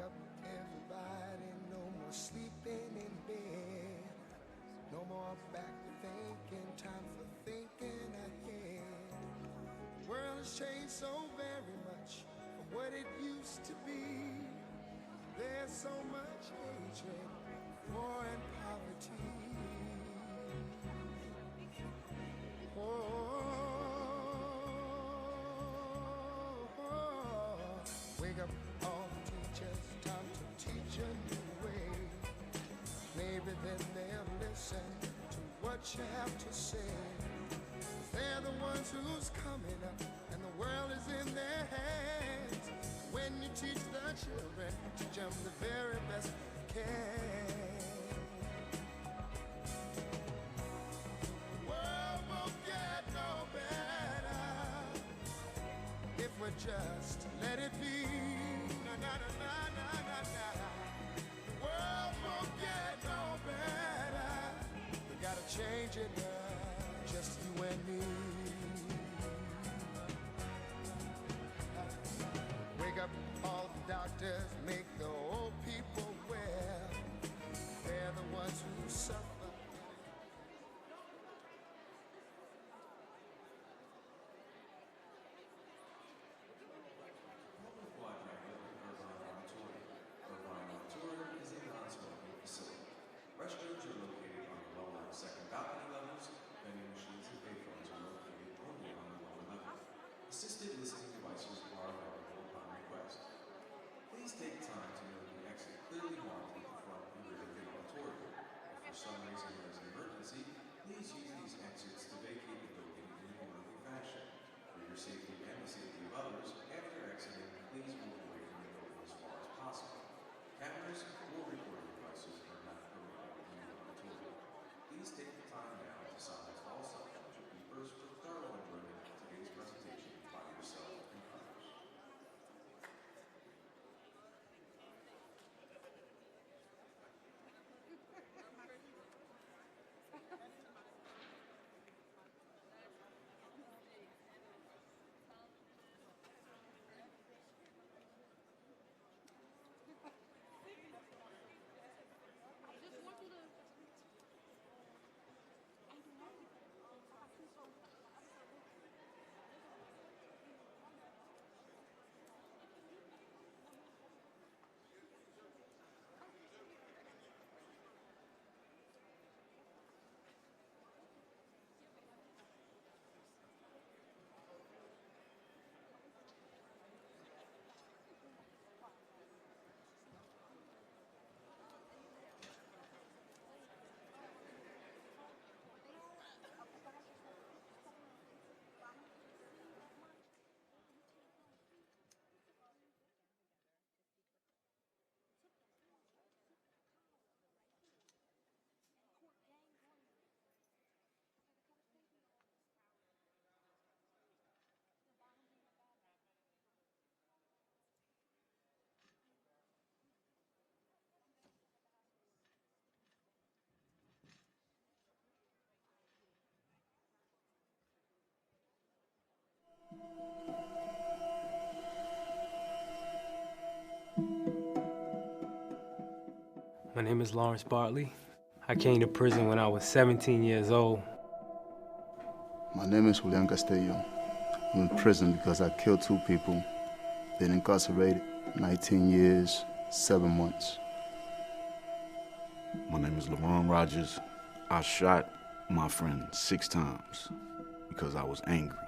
up, everybody, no more sleeping in bed. No more back thinking, time for thinking ahead. The world has changed so very much from what it used to be. There's so much hatred, war and poverty. Wake up all the teachers, time to teach a new way. Maybe then they'll listen to what you have to say. They're the ones who's coming up, and the world is in their hands. When you teach the children, teach them the very best you can. The world won't get no better if we just let it be. Na na na na na na na. The world won't get no better. We gotta change it now, just you and me. Wake up all the doctors, make the old people well. They're the ones who suffer. Restrooms are located on the lower and second balcony levels. Vending machines and payphones are located only on the lower level. Assisted listening devices are available upon request. Please take time to note the exit clearly marked at the front and rear of the auditorium. If for some reason there is an emergency, please use these exits to vacate the building in an orderly fashion. For your safety and the safety of others, after exiting, please move away from the building as far as possible. Cameras or recording devices are not permitted in the auditorium. Please take the time now to silence all cell phones or beepers for thorough enjoyment of today's presentation by yourself and others. My name is Lawrence Bartley. I came to prison when I was 17 years old. My name is Julian Castillo. I'm in prison because I killed 2 people. Been incarcerated 19 years, 7 months. My name is LeBron Rogers. I shot my friend 6 times because I was angry.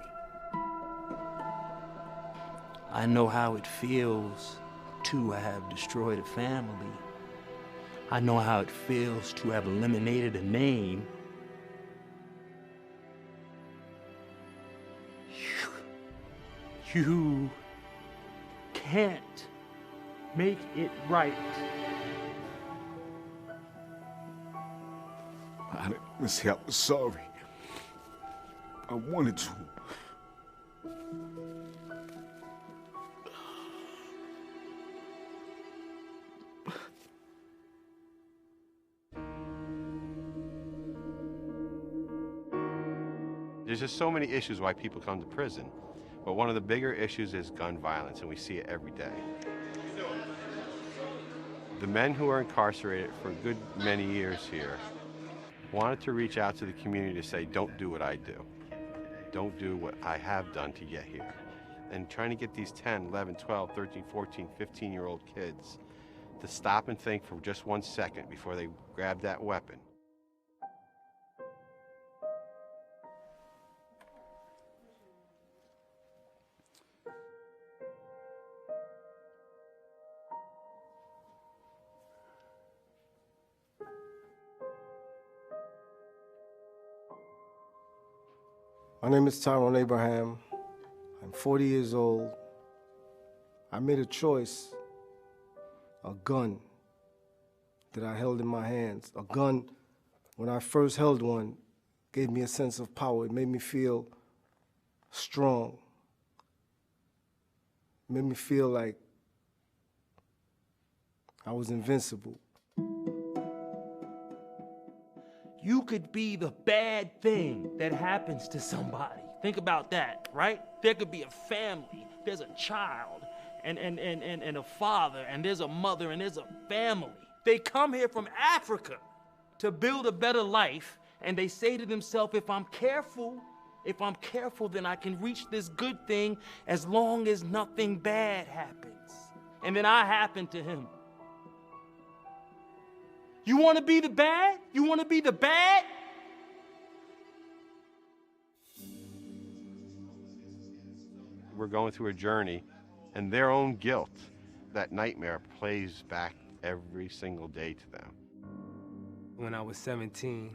I know how it feels to have destroyed a family. I know how it feels to have eliminated a name. You can't make it right. I didn't say I was sorry. I wanted to. There's just so many issues why people come to prison. But one of the bigger issues is gun violence, and we see it every day. The men who are incarcerated for a good many years here wanted to reach out to the community to say, don't do what I do. Don't do what I have done to get here. And trying to get these 10, 11, 12, 13, 14, 15-year-old kids to stop and think for just 1 second before they grab that weapon. My name is Tyrone Abraham. I'm 40 years old. I made a choice, a gun that I held in my hands. A gun, when I first held one, gave me a sense of power. It made me feel strong. It made me feel like I was invincible. You could be the bad thing that happens to somebody. Think about that, right? There could be a family, there's a child, and a father, and there's a mother, and there's a family. They come here from Africa to build a better life, and they say to themselves, if I'm careful, then I can reach this good thing as long as nothing bad happens. And then I happen to him. You want to be the bad? You want to be the bad? We're going through a journey, and their own guilt, that nightmare, plays back every single day to them. When I was 17,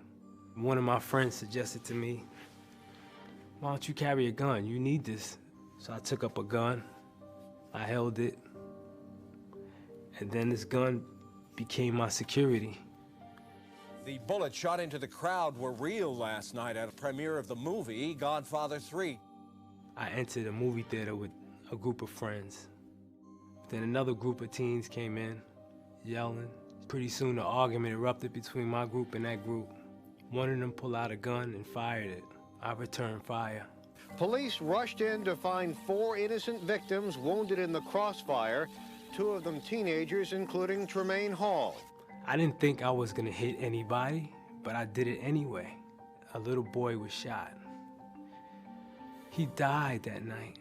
one of my friends suggested to me, why don't you carry a gun? You need this. So I took up a gun, I held it, and then this gun became my security. The bullets shot into the crowd were real last night at a premiere of the movie Godfather 3. I entered a movie theater with a group of friends. Then another group of teens came in, yelling. Pretty soon the argument erupted between my group and that group. One of them pulled out a gun and fired it. I returned fire. Police rushed in to find 4 innocent victims wounded in the crossfire, 2 of them teenagers, including Tremaine Hall. I didn't think I was gonna hit anybody, but I did it anyway. A little boy was shot. He died that night.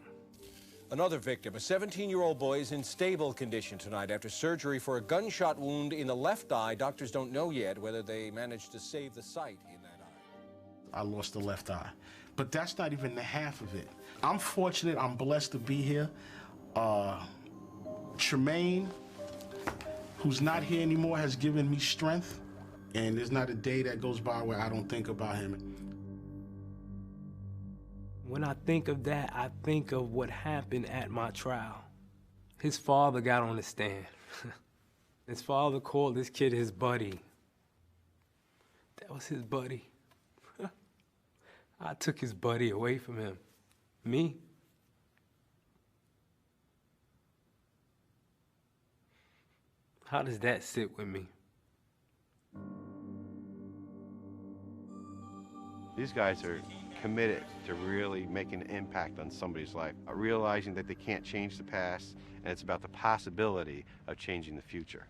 Another victim, a 17-year-old boy, is in stable condition tonight after surgery for a gunshot wound in the left eye. Doctors don't know yet whether they managed to save the sight in that eye. I lost the left eye, but that's not even the half of it. I'm fortunate, I'm blessed to be here. Tremaine, who's not here anymore, has given me strength, and there's not a day that goes by where I don't think about him. When I think of that, I think of what happened at my trial. His father got on the stand. His father called this kid his buddy. That was his buddy. I took his buddy away from him. Me? How does that sit with me? These guys are committed to really making an impact on somebody's life, realizing that they can't change the past, and it's about the possibility of changing the future.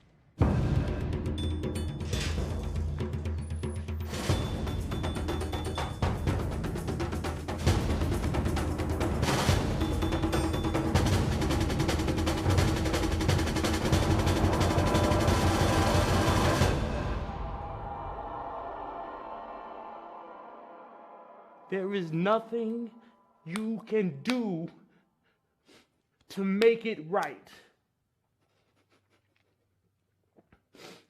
There is nothing you can do to make it right.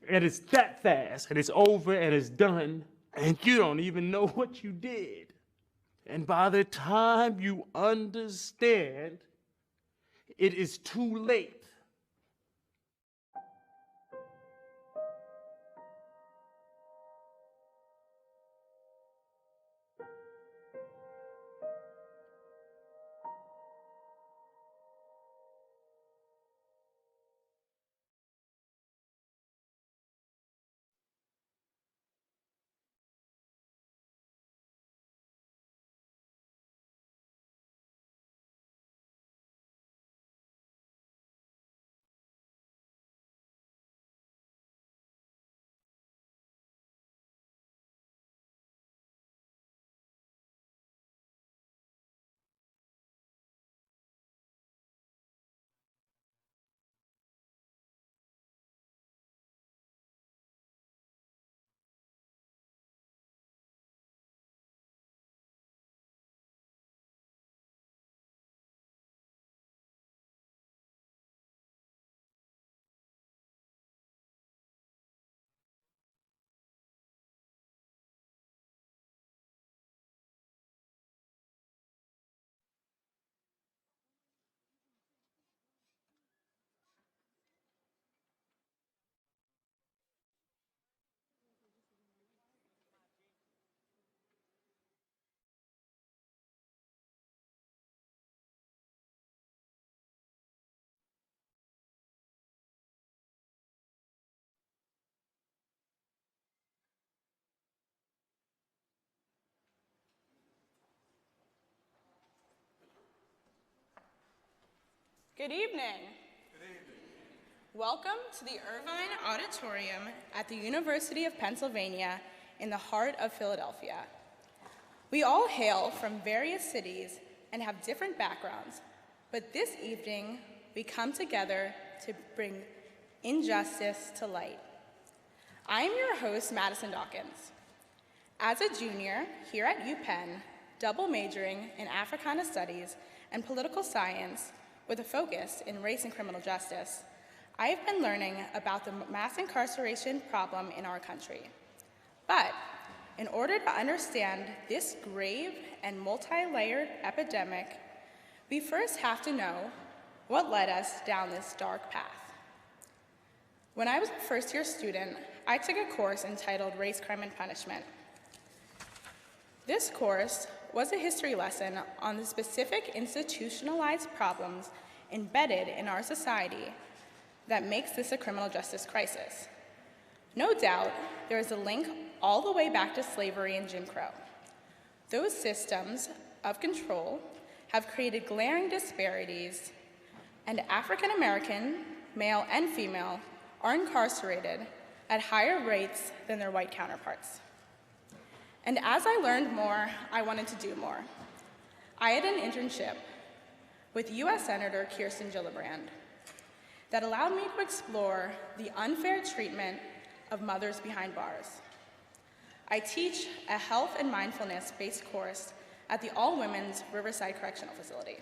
And it's that fast, and it's over, and it's done, and you don't even know what you did. And by the time you understand, it is too late. Good evening. Good evening. Welcome to the Irvine Auditorium at the University of Pennsylvania in the heart of Philadelphia. We all hail from various cities and have different backgrounds, but this evening we come together to bring injustice to light. I am your host, Madison Dawkins. As a junior here at UPenn, double majoring in Africana Studies and Political Science with a focus in race and criminal justice, I have been learning about the mass incarceration problem in our country. But in order to understand this grave and multi-layered epidemic, we first have to know what led us down this dark path. When I was a first-year student, I took a course entitled Race, Crime, and Punishment. This course was a history lesson on the specific institutionalized problems embedded in our society that makes this a criminal justice crisis. No doubt, there is a link all the way back to slavery and Jim Crow. Those systems of control have created glaring disparities, and African American, male and female, are incarcerated at higher rates than their white counterparts. And as I learned more, I wanted to do more. I had an internship with US Senator Kirsten Gillibrand that allowed me to explore the unfair treatment of mothers behind bars. I teach a health and mindfulness-based course at the all-women's Riverside Correctional Facility.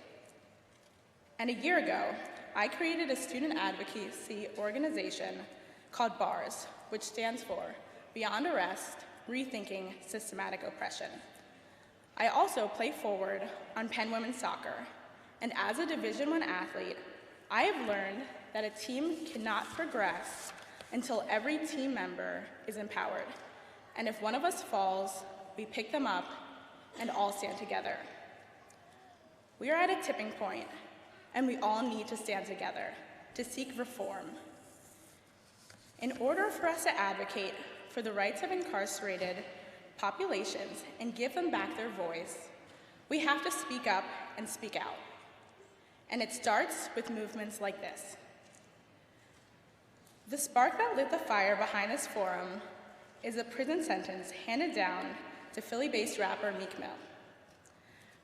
And a year ago, I created a student advocacy organization called BARS, which stands for Beyond Arrest, Rethinking Systematic Oppression. I also play forward on Penn Women's Soccer, and as a Division I athlete, I have learned that a team cannot progress until every team member is empowered. And if one of us falls, we pick them up and all stand together. We are at a tipping point, and we all need to stand together to seek reform. In order for us to advocate for the rights of incarcerated populations and give them back their voice, we have to speak up and speak out. And it starts with movements like this. The spark that lit the fire behind this forum is a prison sentence handed down to Philly-based rapper Meek Mill.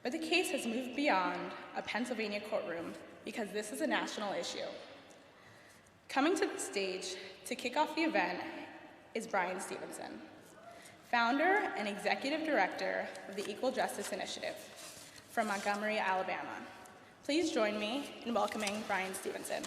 But the case has moved beyond a Pennsylvania courtroom because this is a national issue. Coming to the stage to kick off the event is Bryan Stevenson, founder and executive director of the Equal Justice Initiative from Montgomery, Alabama. Please join me in welcoming Bryan Stevenson.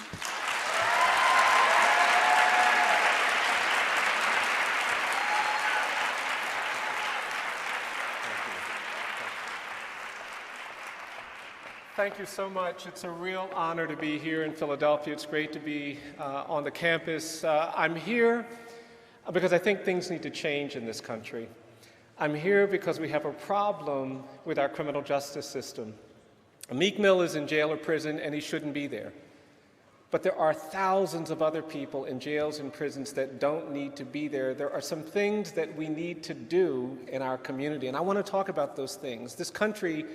Thank you so much. It's a real honor to be here in Philadelphia. It's great to be on the campus. I'm here because I think things need to change in this country. I'm here because we have a problem with our criminal justice system. Meek Mill is in jail or prison, and he shouldn't be there. But there are thousands of other people in jails and prisons that don't need to be there. There are some things that we need to do in our community, and I want to talk about those things. This country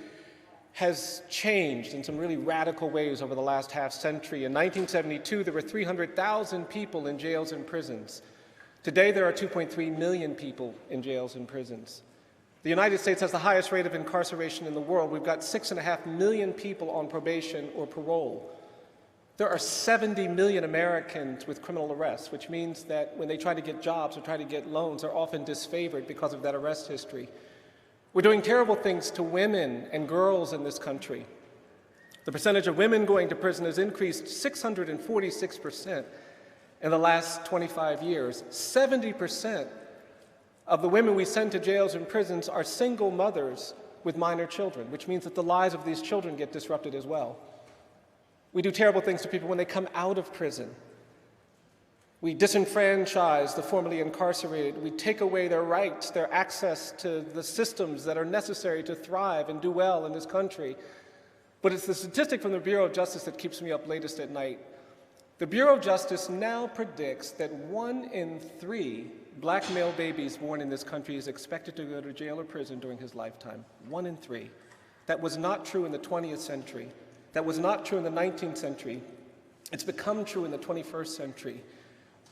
has changed in some really radical ways over the last half century. In 1972, there were 300,000 people in jails and prisons. Today, there are 2.3 million people in jails and prisons. The United States has the highest rate of incarceration in the world. We've got 6.5 million people on probation or parole. There are 70 million Americans with criminal arrests, which means that when they try to get jobs or try to get loans, they're often disfavored because of that arrest history. We're doing terrible things to women and girls in this country. The percentage of women going to prison has increased 646% in the last 25 years. 70% of the women we send to jails and prisons are single mothers with minor children, which means that the lives of these children get disrupted as well. We do terrible things to people when they come out of prison. We disenfranchise the formerly incarcerated. We take away their rights, their access to the systems that are necessary to thrive and do well in this country. But it's the statistic from the Bureau of Justice that keeps me up latest at night. The Bureau of Justice now predicts that 1 in 3 black male babies born in this country is expected to go to jail or prison during his lifetime. 1 in 3. That was not true in the 20th century. that was not true in the 19th century. It's become true in the 21st century.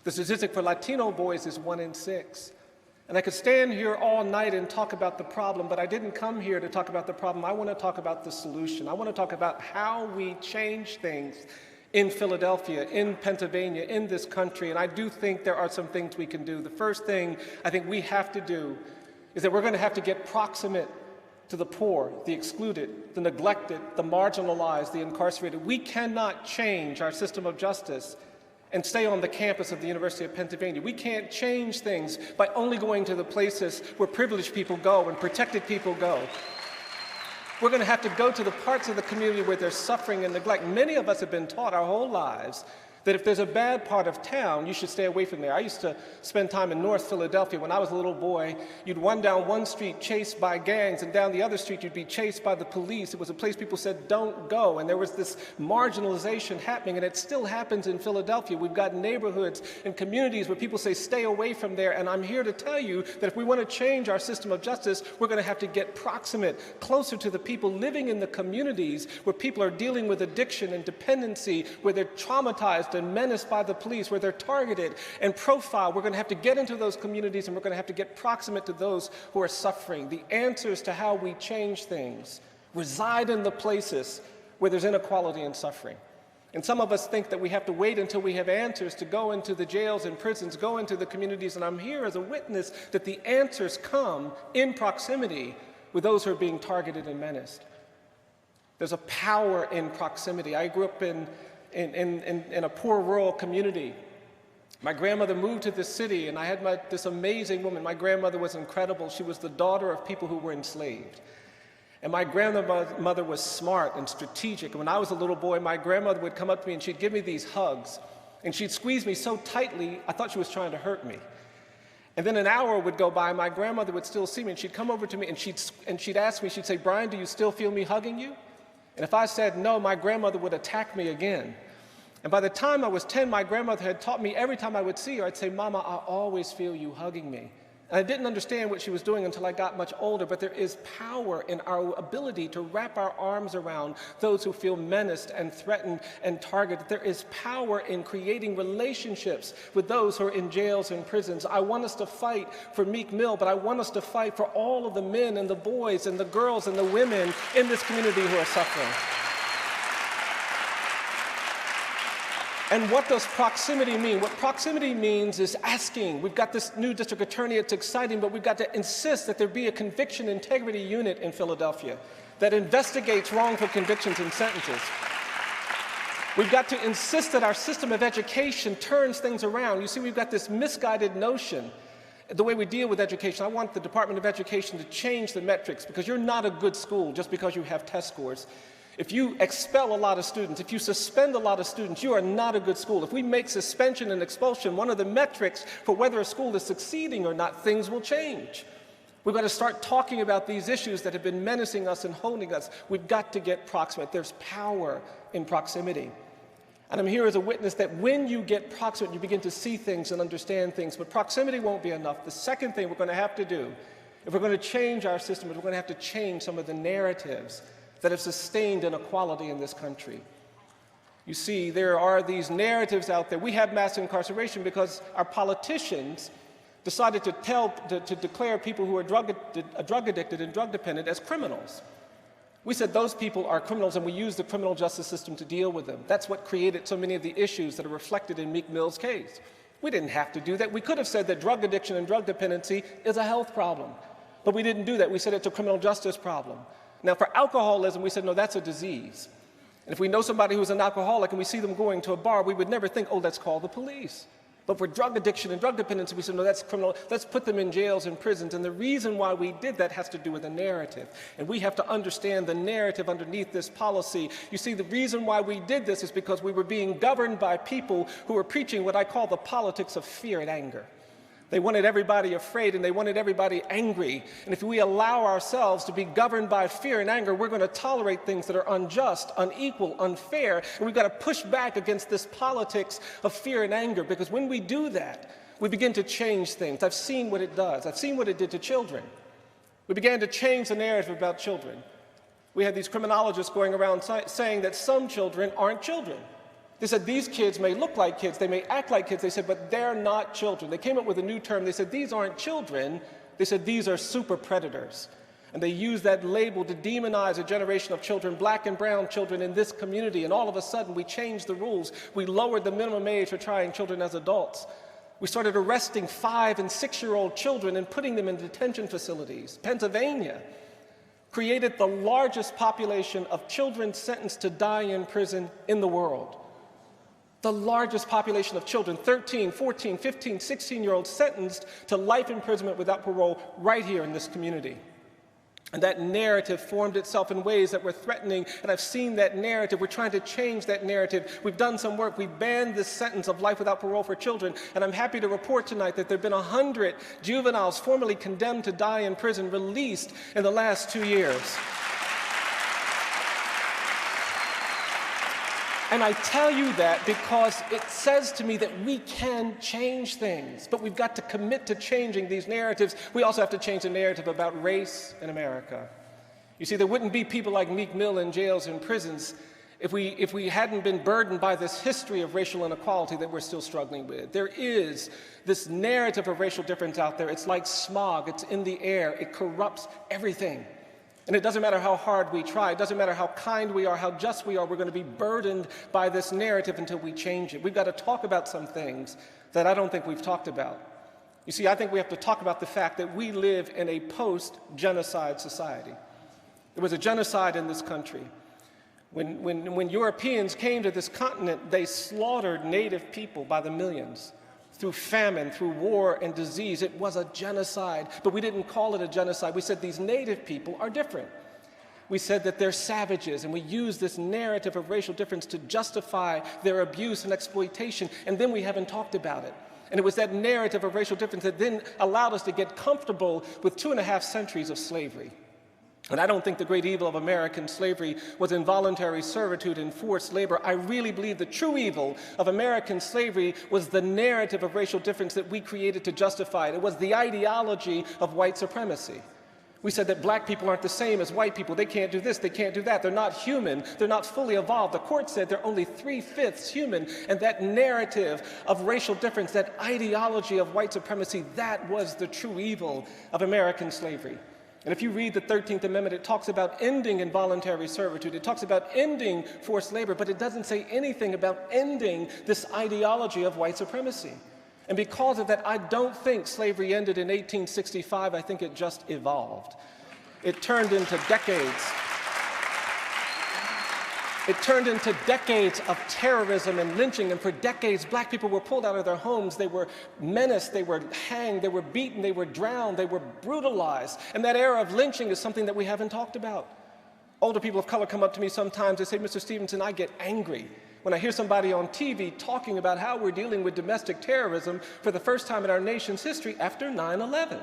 The statistic for Latino boys is 1 in 6. And I could stand here all night and talk about the problem, but I didn't come here to talk about the problem. I want to talk about the solution. I want to talk about how we change things in Philadelphia, in Pennsylvania, in this country. And I do think there are some things we can do. The first thing I think we have to do is that we're going to have to get proximate to the poor, the excluded, the neglected, the marginalized, the incarcerated. We cannot change our system of justice and stay on the campus of the University of Pennsylvania. We can't change things by only going to the places where privileged people go and protected people go. We're going to have to go to the parts of the community where there's suffering and neglect. Many of us have been taught our whole lives that if there's a bad part of town, you should stay away from there. I used to spend time in North Philadelphia. When I was a little boy, you'd run down one street chased by gangs, and down the other street you'd be chased by the police. It was a place people said, don't go. And there was this marginalization happening, and it still happens in Philadelphia. We've got neighborhoods and communities where people say, stay away from there. And I'm here to tell you that if we want to change our system of justice, we're going to have to get proximate, closer to the people living in the communities where people are dealing with addiction and dependency, where they're traumatized and menaced by the police, where they're targeted and profiled. We're going to have to get into those communities, and we're going to have to get proximate to those who are suffering. The answers to how we change things reside in the places where there's inequality and suffering. And some of us think that we have to wait until we have answers to go into the jails and prisons, go into the communities, and I'm here as a witness that the answers come in proximity with those who are being targeted and menaced. There's a power in proximity. I grew up in a poor rural community. My grandmother moved to this city, and I had this amazing woman. My grandmother was incredible. She was the daughter of people who were enslaved. And my grandmother was smart and strategic. And when I was a little boy, my grandmother would come up to me and she'd give me these hugs. And she'd squeeze me so tightly, I thought she was trying to hurt me. And then an hour would go by, and my grandmother would still see me, and she'd come over to me and she'd ask me, she'd say, Brian, do you still feel me hugging you? And if I said no, my grandmother would attack me again. And by the time I was 10, my grandmother had taught me every time I would see her, I'd say, Mama, I always feel you hugging me. And I didn't understand what she was doing until I got much older, but there is power in our ability to wrap our arms around those who feel menaced and threatened and targeted. There is power in creating relationships with those who are in jails and prisons. I want us to fight for Meek Mill, but I want us to fight for all of the men and the boys and the girls and the women in this community who are suffering. And what does proximity mean? What proximity means is asking. We've got this new district attorney, it's exciting, but we've got to insist that there be a conviction integrity unit in Philadelphia that investigates wrongful convictions and sentences. We've got to insist that our system of education turns things around. You see, we've got this misguided notion. The way we deal with education, I want the Department of Education to change the metrics, because you're not a good school just because you have test scores. If you expel a lot of students, if you suspend a lot of students, you are not a good school. If we make suspension and expulsion one of the metrics for whether a school is succeeding or not, things will change. We've got to start talking about these issues that have been menacing us and holding us. We've got to get proximate. There's power in proximity. And I'm here as a witness that when you get proximate, you begin to see things and understand things. But proximity won't be enough. The second thing we're going to have to do, if we're going to change our system, is we're going to have to change some of the narratives that have sustained inequality in this country. You see, there are these narratives out there. We have mass incarceration because our politicians decided to declare people who are drug addicted and drug dependent as criminals. We said those people are criminals, and we use the criminal justice system to deal with them. That's what created so many of the issues that are reflected in Meek Mill's case. We didn't have to do that. We could have said that drug addiction and drug dependency is a health problem, but we didn't do that. We said it's a criminal justice problem. Now, for alcoholism, we said, no, that's a disease. And if we know somebody who's an alcoholic and we see them going to a bar, we would never think, oh, let's call the police. But for drug addiction and drug dependency, we said, no, that's criminal. Let's put them in jails and prisons. And the reason why we did that has to do with the narrative. And we have to understand the narrative underneath this policy. You see, the reason why we did this is because we were being governed by people who were preaching what I call the politics of fear and anger. They wanted everybody afraid, and they wanted everybody angry. And if we allow ourselves to be governed by fear and anger, we're going to tolerate things that are unjust, unequal, unfair. And we've got to push back against this politics of fear and anger, because when we do that, we begin to change things. I've seen what it does. I've seen what it did to children. We began to change the narrative about children. We had these criminologists going around saying that some children aren't children. They said these kids may look like kids, they may act like kids, they said, but they're not children. They came up with a new term, they said these aren't children, they said these are super predators. And they used that label to demonize a generation of children, black and brown children in this community, and all of a sudden we changed the rules. We lowered the minimum age for trying children as adults. We started arresting 5- and 6-year-old children and putting them in detention facilities. Pennsylvania created the largest population of children sentenced to die in prison in the world. The largest population of children, 13, 14, 15, 16-year-olds sentenced to life imprisonment without parole right here in this community. And that narrative formed itself in ways that were threatening, and I've seen that narrative. We're trying to change that narrative. We've done some work. We've banned this sentence of life without parole for children, and I'm happy to report tonight that there have been 100 juveniles formerly condemned to die in prison released in the last 2 years. And I tell you that because it says to me that we can change things, but we've got to commit to changing these narratives. We also have to change the narrative about race in America. You see, there wouldn't be people like Meek Mill in jails and prisons if we hadn't been burdened by this history of racial inequality that we're still struggling with. There is this narrative of racial difference out there. It's like smog. It's in the air. It corrupts everything. And it doesn't matter how hard we try, it doesn't matter how kind we are, how just we are, we're going to be burdened by this narrative until we change it. We've got to talk about some things that I don't think we've talked about. You see, I think we have to talk about the fact that we live in a post-genocide society. There was a genocide in this country. When Europeans came to this continent, they slaughtered native people by the millions. Through famine, through war and disease. It was a genocide, but we didn't call it a genocide. We said these native people are different. We said that they're savages, and we used this narrative of racial difference to justify their abuse and exploitation, and then we haven't talked about it. And it was that narrative of racial difference that then allowed us to get comfortable with 2.5 centuries of slavery. And I don't think the great evil of American slavery was involuntary servitude and forced labor. I really believe the true evil of American slavery was the narrative of racial difference that we created to justify it. It was the ideology of white supremacy. We said that black people aren't the same as white people. They can't do this, they can't do that. They're not human, they're not fully evolved. The court said they're only 3/5 human. And that narrative of racial difference, that ideology of white supremacy, that was the true evil of American slavery. And if you read the 13th Amendment, it talks about ending involuntary servitude. It talks about ending forced labor, but it doesn't say anything about ending this ideology of white supremacy. And because of that, I don't think slavery ended in 1865. I think it just evolved. It turned into decades. It turned into decades of terrorism and lynching, and for decades, black people were pulled out of their homes. They were menaced, they were hanged, they were beaten, they were drowned, they were brutalized. And that era of lynching is something that we haven't talked about. Older people of color come up to me sometimes, they say, Mr. Stevenson, I get angry when I hear somebody on TV talking about how we're dealing with domestic terrorism for the first time in our nation's history after 9/11.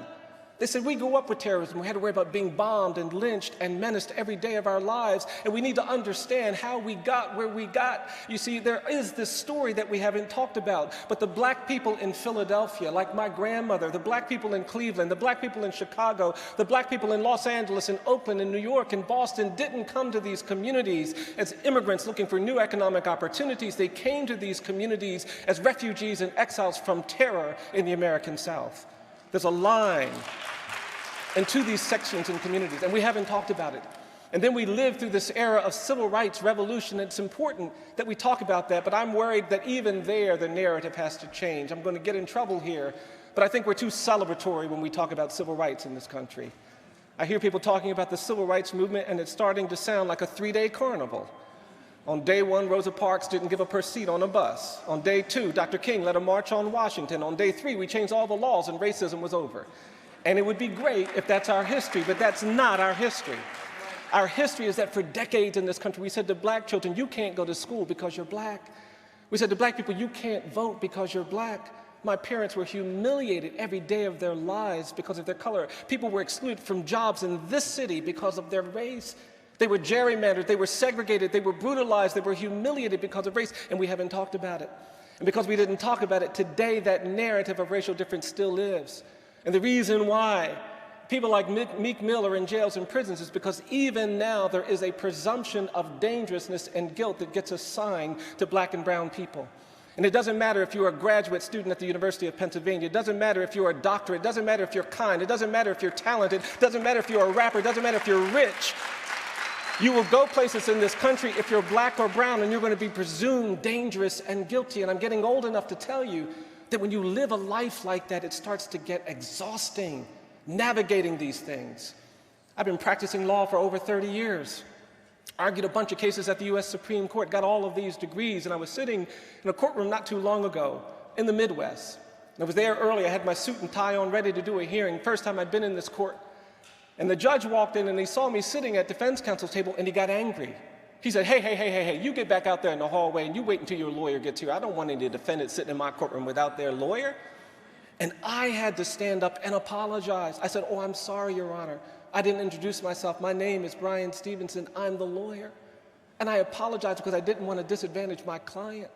They said, we grew up with terrorism. We had to worry about being bombed and lynched and menaced every day of our lives, and we need to understand how we got where we got. You see, there is this story that we haven't talked about, but the black people in Philadelphia, like my grandmother, the black people in Cleveland, the black people in Chicago, the black people in Los Angeles and Oakland and New York and Boston didn't come to these communities as immigrants looking for new economic opportunities. They came to these communities as refugees and exiles from terror in the American South. There's a line into these sections and communities, and we haven't talked about it. And then we lived through this era of civil rights revolution. It's important that we talk about that, but I'm worried that even there the narrative has to change. I'm going to get in trouble here, but I think we're too celebratory when we talk about civil rights in this country. I hear people talking about the civil rights movement, and it's starting to sound like a 3-day carnival. On day 1, Rosa Parks didn't give up her seat on a bus. On day 2, Dr. King led a march on Washington. On day 3, we changed all the laws and racism was over. And it would be great if that's our history, but that's not our history. Our history is that for decades in this country, we said to black children, you can't go to school because you're black. We said to black people, you can't vote because you're black. My parents were humiliated every day of their lives because of their color. People were excluded from jobs in this city because of their race. They were gerrymandered, they were segregated, they were brutalized, they were humiliated because of race, and we haven't talked about it. And because we didn't talk about it, today that narrative of racial difference still lives. And the reason why people like Meek Mill are in jails and prisons is because even now there is a presumption of dangerousness and guilt that gets assigned to black and brown people. And it doesn't matter if you're a graduate student at the University of Pennsylvania. It doesn't matter if you're a doctorate. It doesn't matter if you're kind. It doesn't matter if you're talented. It doesn't matter if you're a rapper. It doesn't matter if you're rich. You will go places in this country if you're black or brown, and you're going to be presumed dangerous and guilty. And I'm getting old enough to tell you that when you live a life like that, it starts to get exhausting, navigating these things. I've been practicing law for over 30 years. Argued a bunch of cases at the U.S. Supreme Court, got all of these degrees, and I was sitting in a courtroom not too long ago in the Midwest. And I was there early. I had my suit and tie on, ready to do a hearing. First time I'd been in this court. And the judge walked in, and he saw me sitting at defense counsel's table, and he got angry. He said, hey, you get back out there in the hallway, and you wait until your lawyer gets here. I don't want any defendants sitting in my courtroom without their lawyer. And I had to stand up and apologize. I said, oh, I'm sorry, Your Honor. I didn't introduce myself. My name is Brian Stevenson. I'm the lawyer. And I apologized because I didn't want to disadvantage my client.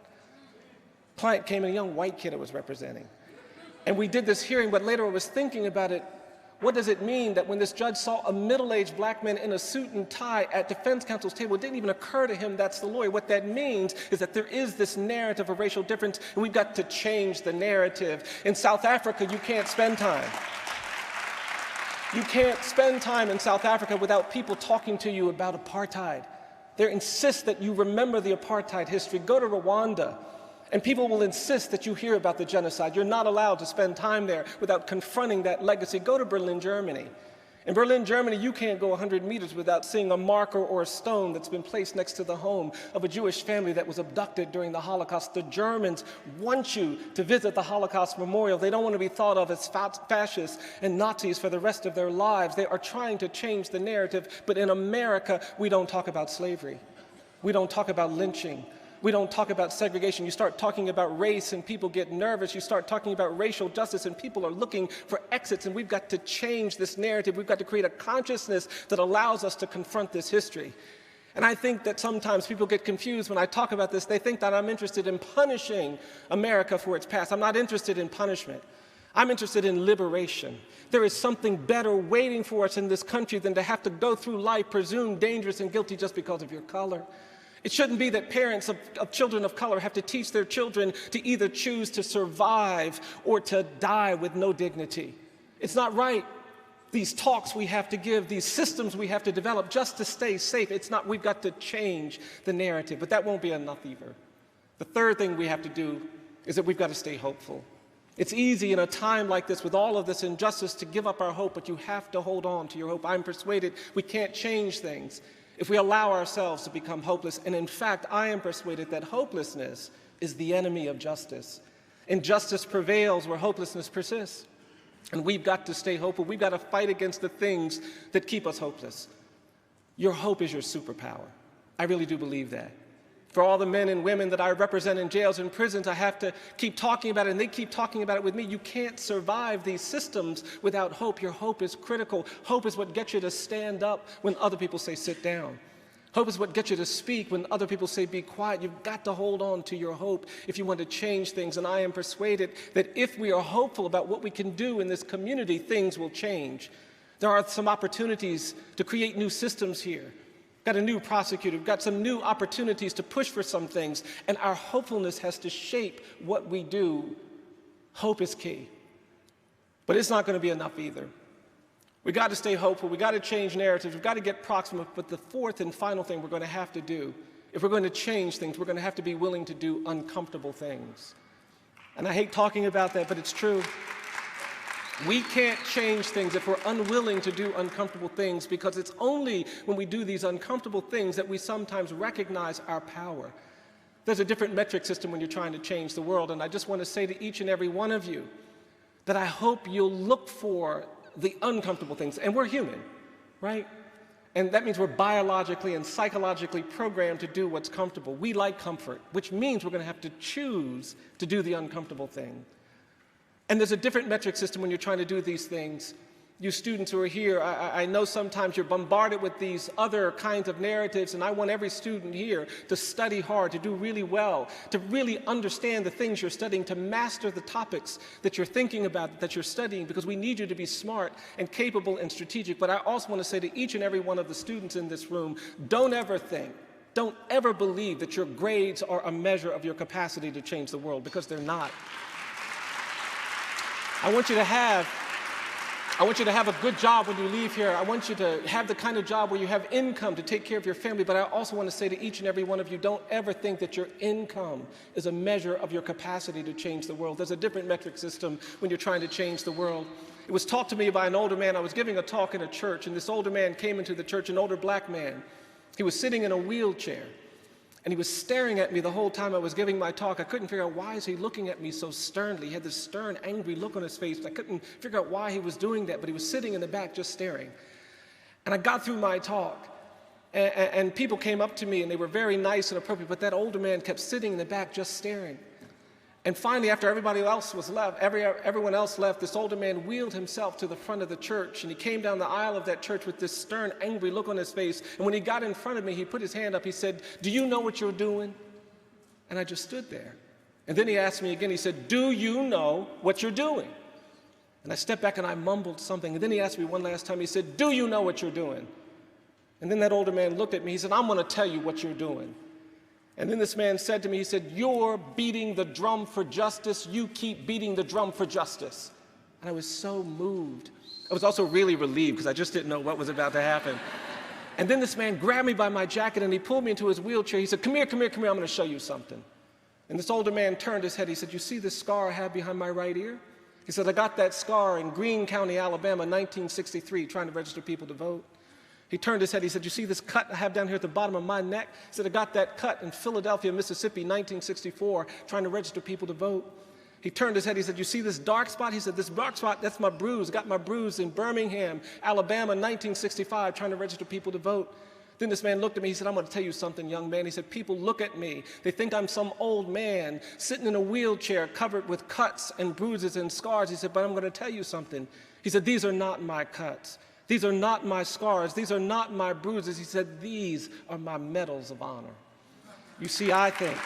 Client came in, a young white kid I was representing. And we did this hearing, but later I was thinking about it. What does it mean that when this judge saw a middle-aged black man in a suit and tie at defense counsel's table, it didn't even occur to him that's the lawyer? What that means is that there is this narrative of racial difference, and we've got to change the narrative. In South Africa, you can't spend time. You can't spend time in South Africa without people talking to you about apartheid. They insist that you remember the apartheid history. Go to Rwanda, and people will insist that you hear about the genocide. You're not allowed to spend time there without confronting that legacy. Go to Berlin, Germany. In Berlin, Germany, you can't go 100 meters without seeing a marker or a stone that's been placed next to the home of a Jewish family that was abducted during the Holocaust. The Germans want you to visit the Holocaust Memorial. They don't want to be thought of as fascists and Nazis for the rest of their lives. They are trying to change the narrative, but in America, we don't talk about slavery. We don't talk about lynching. We don't talk about segregation. You start talking about race and people get nervous. You start talking about racial justice and people are looking for exits, and we've got to change this narrative. We've got to create a consciousness that allows us to confront this history. And I think that sometimes people get confused when I talk about this. They think that I'm interested in punishing America for its past. I'm not interested in punishment. I'm interested in liberation. There is something better waiting for us in this country than to have to go through life presumed dangerous and guilty just because of your color. It shouldn't be that parents of children of color have to teach their children to either choose to survive or to die with no dignity. It's not right. These talks we have to give, these systems we have to develop just to stay safe, it's not. We've got to change the narrative, but that won't be enough either. The third thing we have to do is that we've got to stay hopeful. It's easy in a time like this with all of this injustice to give up our hope, but you have to hold on to your hope. I'm persuaded we can't change things if we allow ourselves to become hopeless. And in fact, I am persuaded that hopelessness is the enemy of justice. Injustice prevails where hopelessness persists. And we've got to stay hopeful. We've got to fight against the things that keep us hopeless. Your hope is your superpower. I really do believe that. For all the men and women that I represent in jails and prisons, I have to keep talking about it, and they keep talking about it with me. You can't survive these systems without hope. Your hope is critical. Hope is what gets you to stand up when other people say sit down. Hope is what gets you to speak when other people say be quiet. You've got to hold on to your hope if you want to change things. And I am persuaded that if we are hopeful about what we can do in this community, things will change. There are some opportunities to create new systems here. Got a new prosecutor, we've got some new opportunities to push for some things, and our hopefulness has to shape what we do. Hope is key. But it's not going to be enough either. We got to stay hopeful, we got to change narratives, we've got to get proximate, but the fourth and final thing we're going to have to do, if we're going to change things, we're going to have to be willing to do uncomfortable things. And I hate talking about that, but it's true. We can't change things if we're unwilling to do uncomfortable things, because it's only when we do these uncomfortable things that we sometimes recognize our power. There's a different metric system when you're trying to change the world, and I just want to say to each and every one of you that I hope you'll look for the uncomfortable things. And we're human, right? And that means we're biologically and psychologically programmed to do what's comfortable. We like comfort, which means we're going to have to choose to do the uncomfortable thing. And there's a different metric system when you're trying to do these things. You students who are here, I know sometimes you're bombarded with these other kinds of narratives, and I want every student here to study hard, to do really well, to really understand the things you're studying, to master the topics that you're thinking about, that you're studying, because we need you to be smart and capable and strategic. But I also want to say to each and every one of the students in this room, don't ever believe that your grades are a measure of your capacity to change the world, because they're not. I want you to have a good job when you leave here. I want you to have the kind of job where you have income to take care of your family. But I also want to say to each and every one of you, don't ever think that your income is a measure of your capacity to change the world. There's a different metric system when you're trying to change the world. It was taught to me by an older man. I was giving a talk in a church, and this older man came into the church, an older black man. He was sitting in a wheelchair, and he was staring at me the whole time I was giving my talk. I couldn't figure out, why is he looking at me so sternly? He had this stern, angry look on his face. I couldn't figure out why he was doing that, but he was sitting in the back just staring. And I got through my talk, and people came up to me, and they were very nice and appropriate, but that older man kept sitting in the back just staring. And finally, after everybody else was left, everyone else left, this older man wheeled himself to the front of the church, and he came down the aisle of that church with this stern, angry look on his face. And when he got in front of me, he put his hand up. He said, "Do you know what you're doing?" And I just stood there. And then he asked me again, he said, "Do you know what you're doing?" And I stepped back and I mumbled something. And then he asked me one last time, he said, "Do you know what you're doing?" And then that older man looked at me, he said, "I'm going to tell you what you're doing." And then this man said to me, he said, "You're beating the drum for justice. You keep beating the drum for justice." And I was so moved. I was also really relieved, because I just didn't know what was about to happen. And then this man grabbed me by my jacket and he pulled me into his wheelchair. He said, "Come here, come here, come here. I'm going to show you something." And this older man turned his head. He said, "You see this scar I have behind my right ear?" He said, "I got that scar in Greene County, Alabama, 1963, trying to register people to vote." He turned his head. He said, "You see this cut I have down here at the bottom of my neck?" He said, "I got that cut in Philadelphia, Mississippi, 1964, trying to register people to vote." He turned his head. He said, "You see this dark spot?" He said, "This dark spot, that's my bruise. I got my bruise in Birmingham, Alabama, 1965, trying to register people to vote." Then this man looked at me. He said, "I'm going to tell you something, young man." He said, "People look at me. They think I'm some old man sitting in a wheelchair covered with cuts and bruises and scars." He said, "But I'm going to tell you something." He said, "These are not my cuts. These are not my scars. These are not my bruises." He said, "These are my medals of honor." You see, I think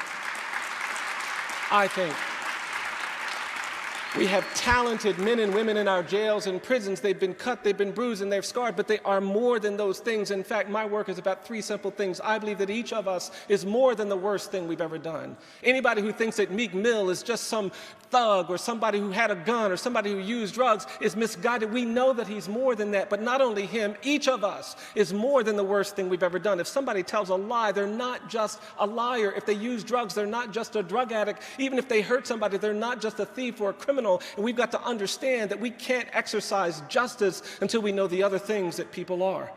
we have talented men and women in our jails and prisons. They've been cut, they've been bruised, and they've scarred, but they are more than those things. In fact, my work is about 3 simple things. I believe that each of us is more than the worst thing we've ever done. Anybody who thinks that Meek Mill is just some thug or somebody who had a gun or somebody who used drugs is misguided. We know that he's more than that, but not only him, each of us is more than the worst thing we've ever done. If somebody tells a lie, they're not just a liar. If they use drugs, they're not just a drug addict. Even if they hurt somebody, they're not just a thief or a criminal. And we've got to understand that we can't exercise justice until we know the other things that people are.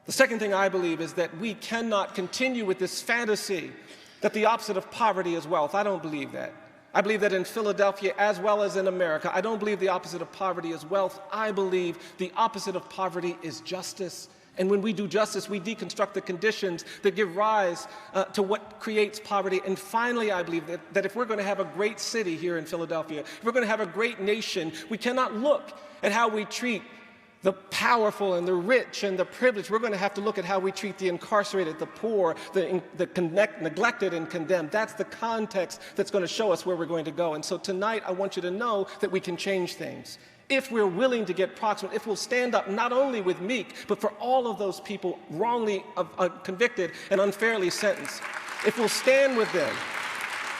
The second thing I believe is that we cannot continue with this fantasy that the opposite of poverty is wealth. I don't believe that. I believe that in Philadelphia, as well as in America, I don't believe the opposite of poverty is wealth. I believe the opposite of poverty is justice. And when we do justice, we deconstruct the conditions that give rise to what creates poverty. And finally, I believe that if we're going to have a great city here in Philadelphia, if we're going to have a great nation, we cannot look at how we treat the powerful and the rich and the privileged. We're going to have to look at how we treat the incarcerated, the poor, the neglected and condemned. That's the context that's going to show us where we're going to go. And so tonight, I want you to know that we can change things. If we're willing to get proximate, if we'll stand up not only with Meek, but for all of those people wrongly convicted and unfairly sentenced. If we'll stand with them,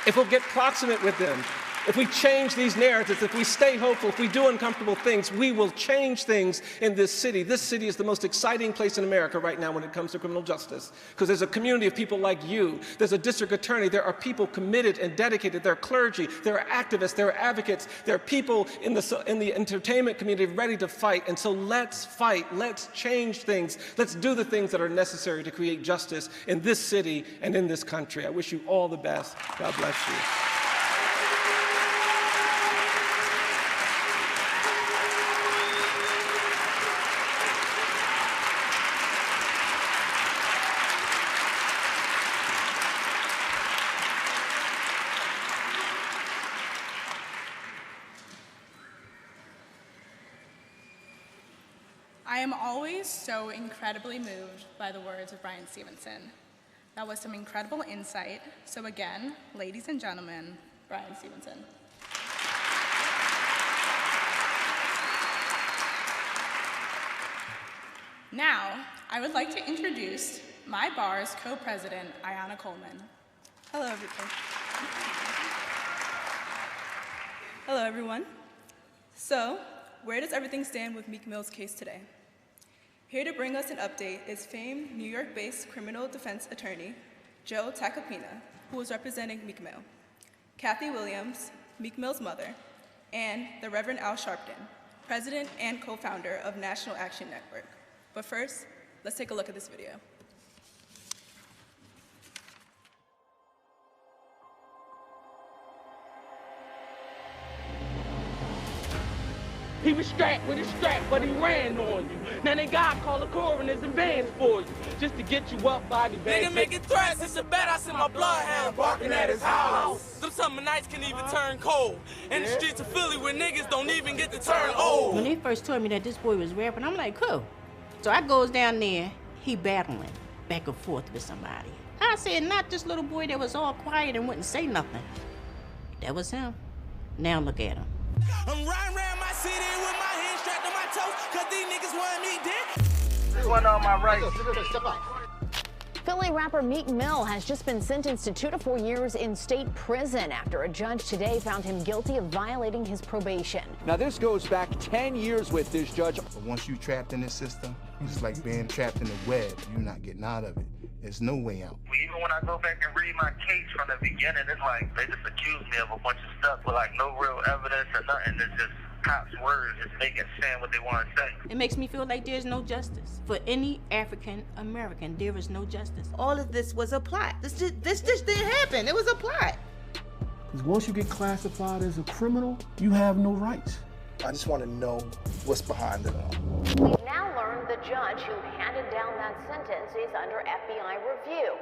if we'll get proximate with them, if we change these narratives, if we stay hopeful, if we do uncomfortable things, we will change things in this city. This city is the most exciting place in America right now when it comes to criminal justice, because there's a community of people like you. There's a district attorney. There are people committed and dedicated. There are clergy. There are activists. There are advocates. There are people in the entertainment community ready to fight. And so let's fight. Let's change things. Let's do the things that are necessary to create justice in this city and in this country. I wish you all the best. God bless you. I am always so incredibly moved by the words of Bryan Stevenson. That was some incredible insight. So again, ladies and gentlemen, Bryan Stevenson. Now, I would like to introduce my bar's co-president, Ayanna Coleman. Hello, everyone. Hello, everyone. So, where does everything stand with Meek Mill's case today? Here to bring us an update is famed New York-based criminal defense attorney, Joe Tacopina, who is representing Meek Mill, Kathy Williams, Meek Mill's mother, and the Reverend Al Sharpton, president and co-founder of National Action Network. But first, let's take a look at this video. He was strapped with his strap, but he ran on you. Now they got call the coroners and bands for you, just to get you up by the bed. Nigga making threats, it's a bet I send my bloodhound barking at his house. Them summer nights can even turn cold. In the streets of Philly where niggas don't even get to turn old. When they first told me that this boy was rapping, I'm like, cool. So I goes down there, he battling back and forth with somebody. I said, not this little boy that was all quiet and wouldn't say nothing. That was him. Now look at him. I'm riding around my city with my hands strapped on my toes, cause these niggas want me dead. This one on my right. Step up. Philly rapper Meek Mill has just been sentenced to 2 to 4 years in state prison after a judge today found him guilty of violating his probation. Now this goes back 10 years with this judge. But once you're trapped in this system, it's like being trapped in a web. You're not getting out of it. There's no way out. Even when I go back and read my case from the beginning, it's like they just accuse me of a bunch of stuff with like no real evidence or nothing. It's just cops' words just making saying what they want to say. It makes me feel like there's no justice. For any African American, there is no justice. All of this was a plot. This just didn't happen. It was a plot. Because once you get classified as a criminal, you have no rights. I just want to know what's behind it all. We've now learned the judge who handed down that sentence is under FBI review.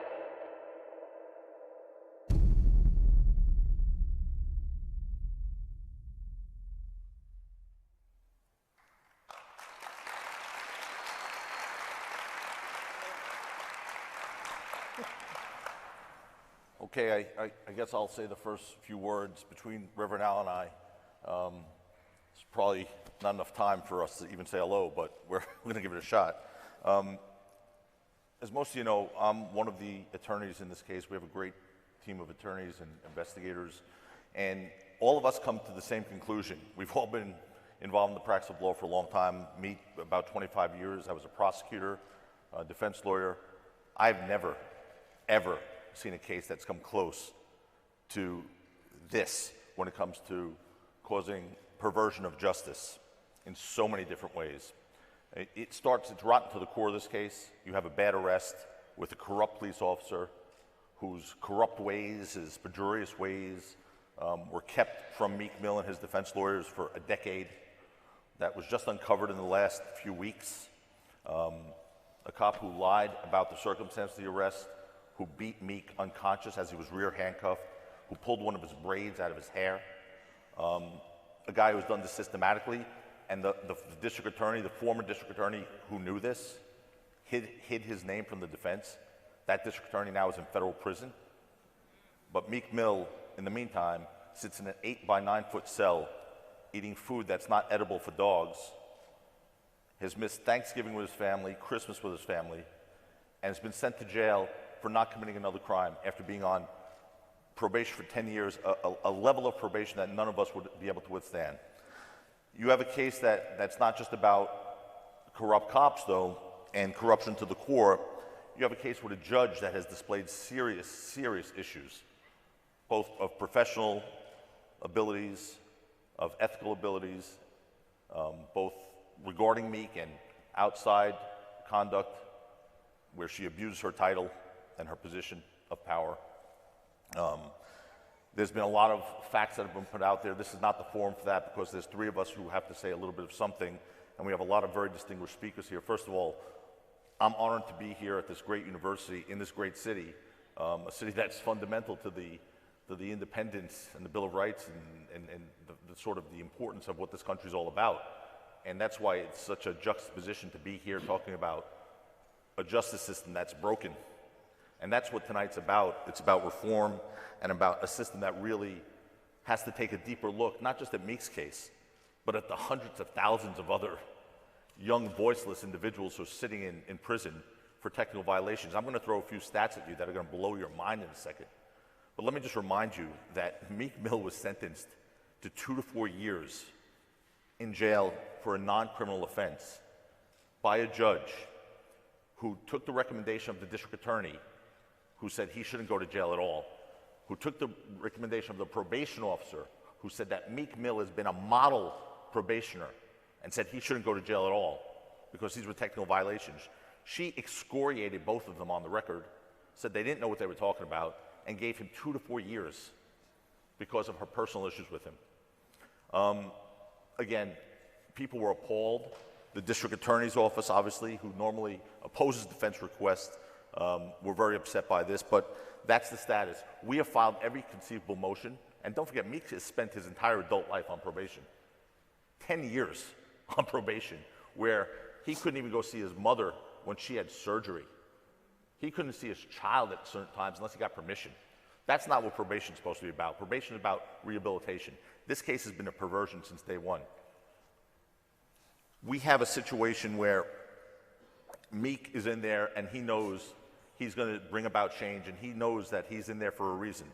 Okay, I guess I'll say the first few words between Reverend Al and I. It's probably not enough time for us to even say hello, but we're going to give it a shot. As most of you know, I'm one of the attorneys in this case. We have a great team of attorneys and investigators, and all of us come to the same conclusion. We've all been involved in the practice of law for a long time, me about 25 years. I was a prosecutor, a defense lawyer. I've never, ever seen a case that's come close to this when it comes to causing perversion of justice in so many different ways. It's rotten to the core of this case. You have a bad arrest with a corrupt police officer whose corrupt ways, his perjurious ways, were kept from Meek Mill and his defense lawyers for a decade. That was just uncovered in the last few weeks. A cop who lied about the circumstance of the arrest, who beat Meek unconscious as he was rear handcuffed, who pulled one of his braids out of his hair. A guy who's done this systematically, and the district attorney, the former district attorney who knew this, hid his name from the defense. That district attorney now is in federal prison. But Meek Mill, in the meantime, sits in an 8 by 9 foot cell eating food that's not edible for dogs, has missed Thanksgiving with his family, Christmas with his family, and has been sent to jail for not committing another crime after being on probation for 10 years, a level of probation that none of us would be able to withstand. You have a case that's not just about corrupt cops, though, and corruption to the core. You have a case with a judge that has displayed serious, serious issues, both of professional abilities, of ethical abilities, both regarding Meek and outside conduct, where she abuses her title and her position of power. There's been a lot of facts that have been put out there. This is not the forum for that because there's three of us who have to say a little bit of something, and we have a lot of very distinguished speakers here. First of all, I'm honored to be here at this great university in this great city, a city that's fundamental to the independence and the Bill of Rights and the sort of the importance of what this country is all about. And that's why it's such a juxtaposition to be here talking about a justice system that's broken. And that's what tonight's about. It's about reform and about a system that really has to take a deeper look, not just at Meek's case, but at the hundreds of thousands of other young, voiceless individuals who are sitting in prison for technical violations. I'm going to throw a few stats at you that are going to blow your mind in a second. But let me just remind you that Meek Mill was sentenced to 2 to 4 years in jail for a non-criminal offense by a judge who took the recommendation of the district attorney, who said he shouldn't go to jail at all, who took the recommendation of the probation officer, who said that Meek Mill has been a model probationer and said he shouldn't go to jail at all because these were technical violations. She excoriated both of them on the record, said they didn't know what they were talking about, and gave him 2 to 4 years because of her personal issues with him. Again, people were appalled. The district attorney's office, obviously, who normally opposes defense requests, were very upset by this, but that's the status. We have filed every conceivable motion, and don't forget, Meek has spent his entire adult life on probation. 10 years on probation, where he couldn't even go see his mother when she had surgery. He couldn't see his child at certain times unless he got permission. That's not what probation is supposed to be about. Probation is about rehabilitation. This case has been a perversion since day one. We have a situation where Meek is in there and he knows he's going to bring about change, and he knows that he's in there for a reason,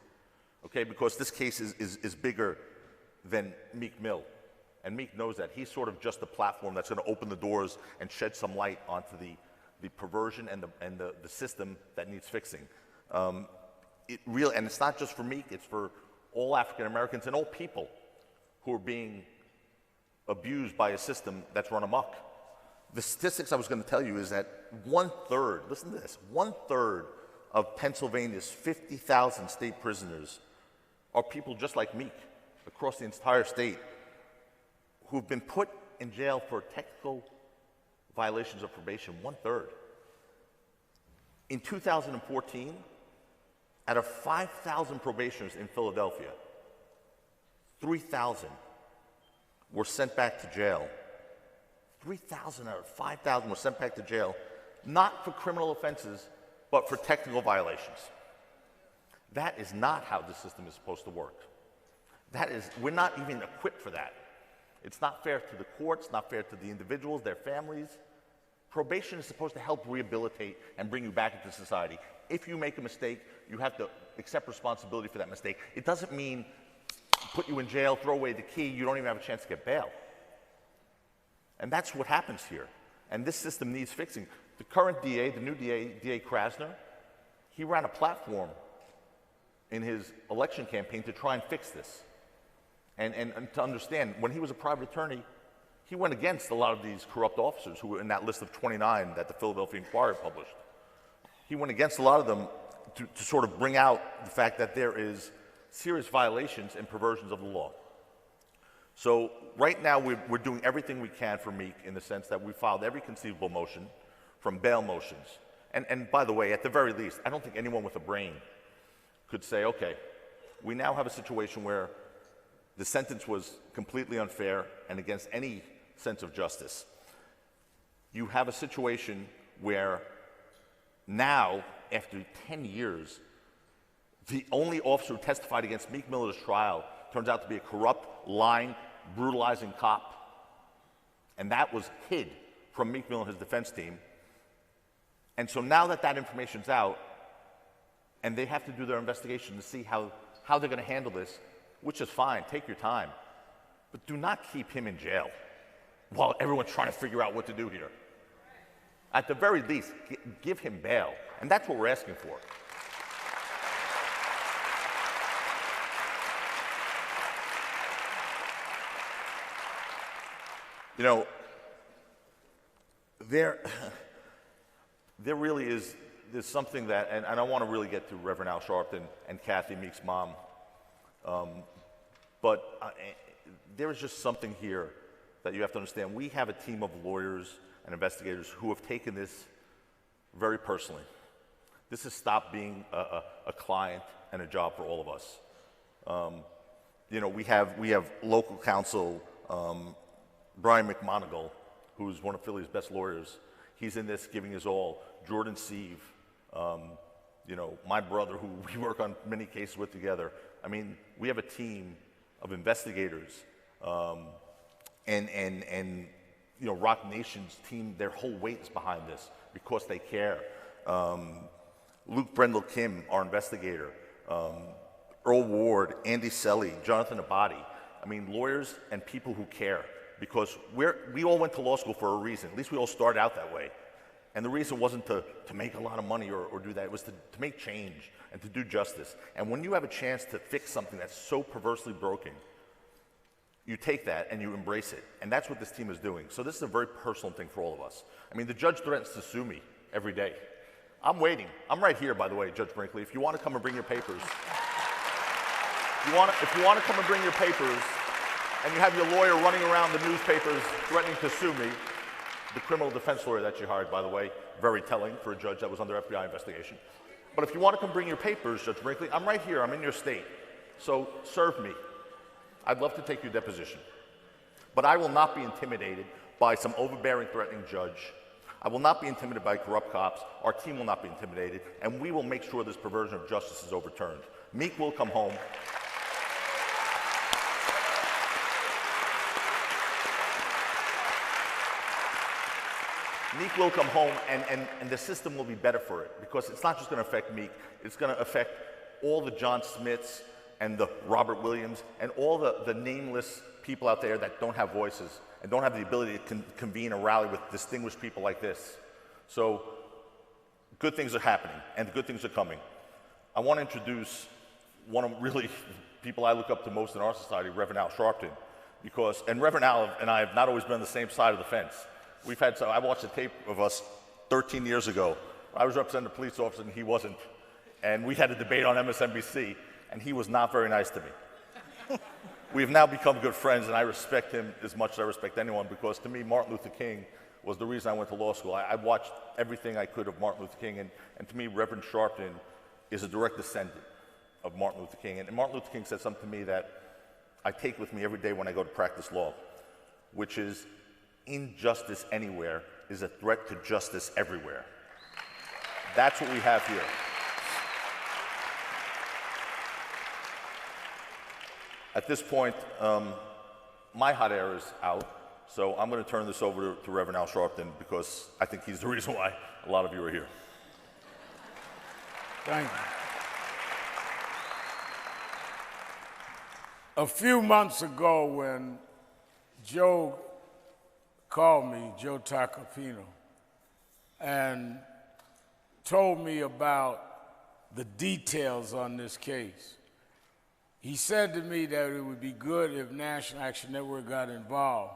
okay? Because this case is bigger than Meek Mill. And Meek knows that. He's sort of just the platform that's going to open the doors and shed some light onto the perversion and the system that needs fixing. And it's not just for Meek, it's for all African Americans and all people who are being abused by a system that's run amok. The statistics I was going to tell you is that 1/3, listen to this, 1/3 of Pennsylvania's 50,000 state prisoners are people just like Meek across the entire state who've been put in jail for technical violations of probation, 1/3. In 2014, out of 5,000 probationers in Philadelphia, 3,000 were sent back to jail. 3,000 out of 5,000 were sent back to jail, not for criminal offenses, but for technical violations. That is not how the system is supposed to work. We're not even equipped for that. It's not fair to the courts, not fair to the individuals, their families. Probation is supposed to help rehabilitate and bring you back into society. If you make a mistake, you have to accept responsibility for that mistake. It doesn't mean put you in jail, throw away the key, you don't even have a chance to get bail. And that's what happens here. And this system needs fixing. The current DA, the new DA, DA Krasner, he ran a platform in his election campaign to try and fix this. And to understand, when he was a private attorney, he went against a lot of these corrupt officers who were in that list of 29 that the Philadelphia Inquirer published. He went against a lot of them to sort of bring out the fact that there is serious violations and perversions of the law. So right now we're doing everything we can for Meek in the sense that we filed every conceivable motion, from bail motions. And by the way, at the very least, I don't think anyone with a brain could say, okay, we now have a situation where the sentence was completely unfair and against any sense of justice. You have a situation where now, after 10 years, the only officer who testified against Meek Mill at his trial turns out to be a corrupt, lying, brutalizing cop. And that was hid from Meek Mill and his defense team. And so now that that information's out, and they have to do their investigation to see how they're going to handle this, which is fine, take your time. But do not keep him in jail while everyone's trying to figure out what to do here. At the very least, give him bail. And that's what we're asking for. You know, there really is, there's something that, and I want to really get to Reverend Al Sharpton and Kathy, Meek's mom, but there is just something here that you have to understand. We have a team of lawyers and investigators who have taken this very personally. This has stopped being a client and a job for all of us. You know, we have local counsel Brian McMonigal, who's one of Philly's best lawyers, he's in this giving his all. Jordan Sieve, you know, my brother, who we work on many cases with together. I mean, we have a team of investigators, and you know, Rock Nation's team, their whole weight is behind this because they care. Luke Brendel Kim, our investigator, Earl Ward, Andy Selly, Jonathan Abadi. I mean, lawyers and people who care, because we all went to law school for a reason. At least we all started out that way. And the reason wasn't to make a lot of money or do that. It was to make change and to do justice. And when you have a chance to fix something that's so perversely broken, you take that and you embrace it. And that's what this team is doing. So this is a very personal thing for all of us. I mean, the judge threatens to sue me every day. I'm waiting. I'm right here, by the way, Judge Brinkley. If you want to come and bring your papers, if you want to come and bring your papers, and you have your lawyer running around the newspapers threatening to sue me, the criminal defense lawyer that you hired, by the way, very telling for a judge that was under FBI investigation. But if you want to come bring your papers, Judge Brinkley, I'm right here. I'm in your state. So serve me. I'd love to take your deposition. But I will not be intimidated by some overbearing, threatening judge. I will not be intimidated by corrupt cops. Our team will not be intimidated. And we will make sure this perversion of justice is overturned. Meek will come home. Meek will come home, and the system will be better for it, because it's not just going to affect Meek, it's going to affect all the John Smiths and the Robert Williams and all the nameless people out there that don't have voices and don't have the ability to convene a rally with distinguished people like this. So good things are happening, and good things are coming. I want to introduce one of really people I look up to most in our society, Reverend Al Sharpton, and Reverend Al and I have not always been on the same side of the fence. I watched a tape of us 13 years ago. I was representing a police officer and he wasn't. And we had a debate on MSNBC, and he was not very nice to me. We've now become good friends, and I respect him as much as I respect anyone, because to me, Martin Luther King was the reason I went to law school. I watched everything I could of Martin Luther King, and to me, Reverend Sharpton is a direct descendant of Martin Luther King. And Martin Luther King said something to me that I take with me every day when I go to practice law, which is, injustice anywhere is a threat to justice everywhere. That's what we have here. At this point, my hot air is out, so I'm going to turn this over to Reverend Al Sharpton, because I think he's the reason why a lot of you are here. Thank you. A few months ago, when Joe called me, Joe Tacopino, and told me about the details on this case, he said to me that it would be good if National Action Network got involved,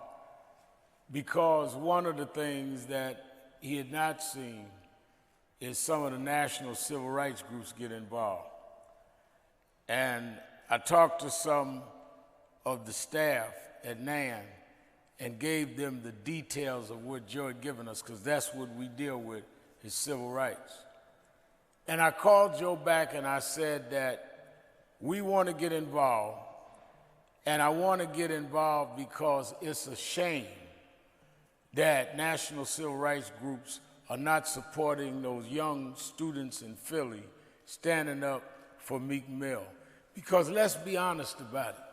because one of the things that he had not seen is some of the national civil rights groups get involved. And I talked to some of the staff at NAN and gave them the details of what Joe had given us, because that's what we deal with, is civil rights. And I called Joe back and I said that we want to get involved, and I want to get involved because it's a shame that national civil rights groups are not supporting those young students in Philly standing up for Meek Mill. Because let's be honest about it.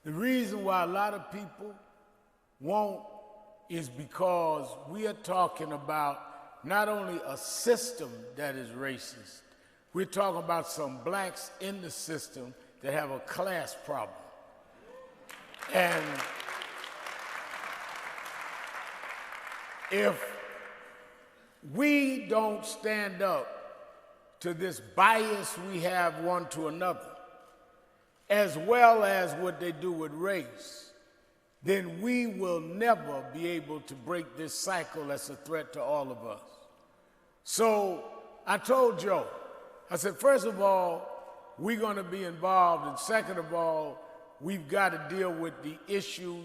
The reason why a lot of people won't is because we are talking about not only a system that is racist, we're talking about some blacks in the system that have a class problem. And if we don't stand up to this bias we have one to another, as well as what they do with race, then we will never be able to break this cycle that's a threat to all of us. So I told Joe, I said, first of all, we're going to be involved, and second of all, we've got to deal with the issue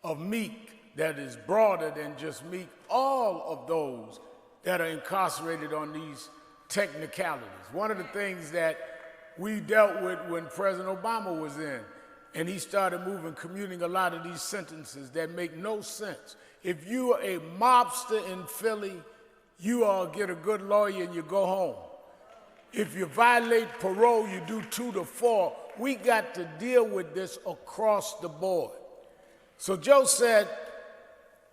of Meek that is broader than just Meek, all of those that are incarcerated on these technicalities. One of the things that we dealt with when President Obama was in, and he started commuting a lot of these sentences that make no sense. If you are a mobster in Philly, you get a good lawyer and you go home. If you violate parole, you do 2 to 4. We got to deal with this across the board. So Joe said,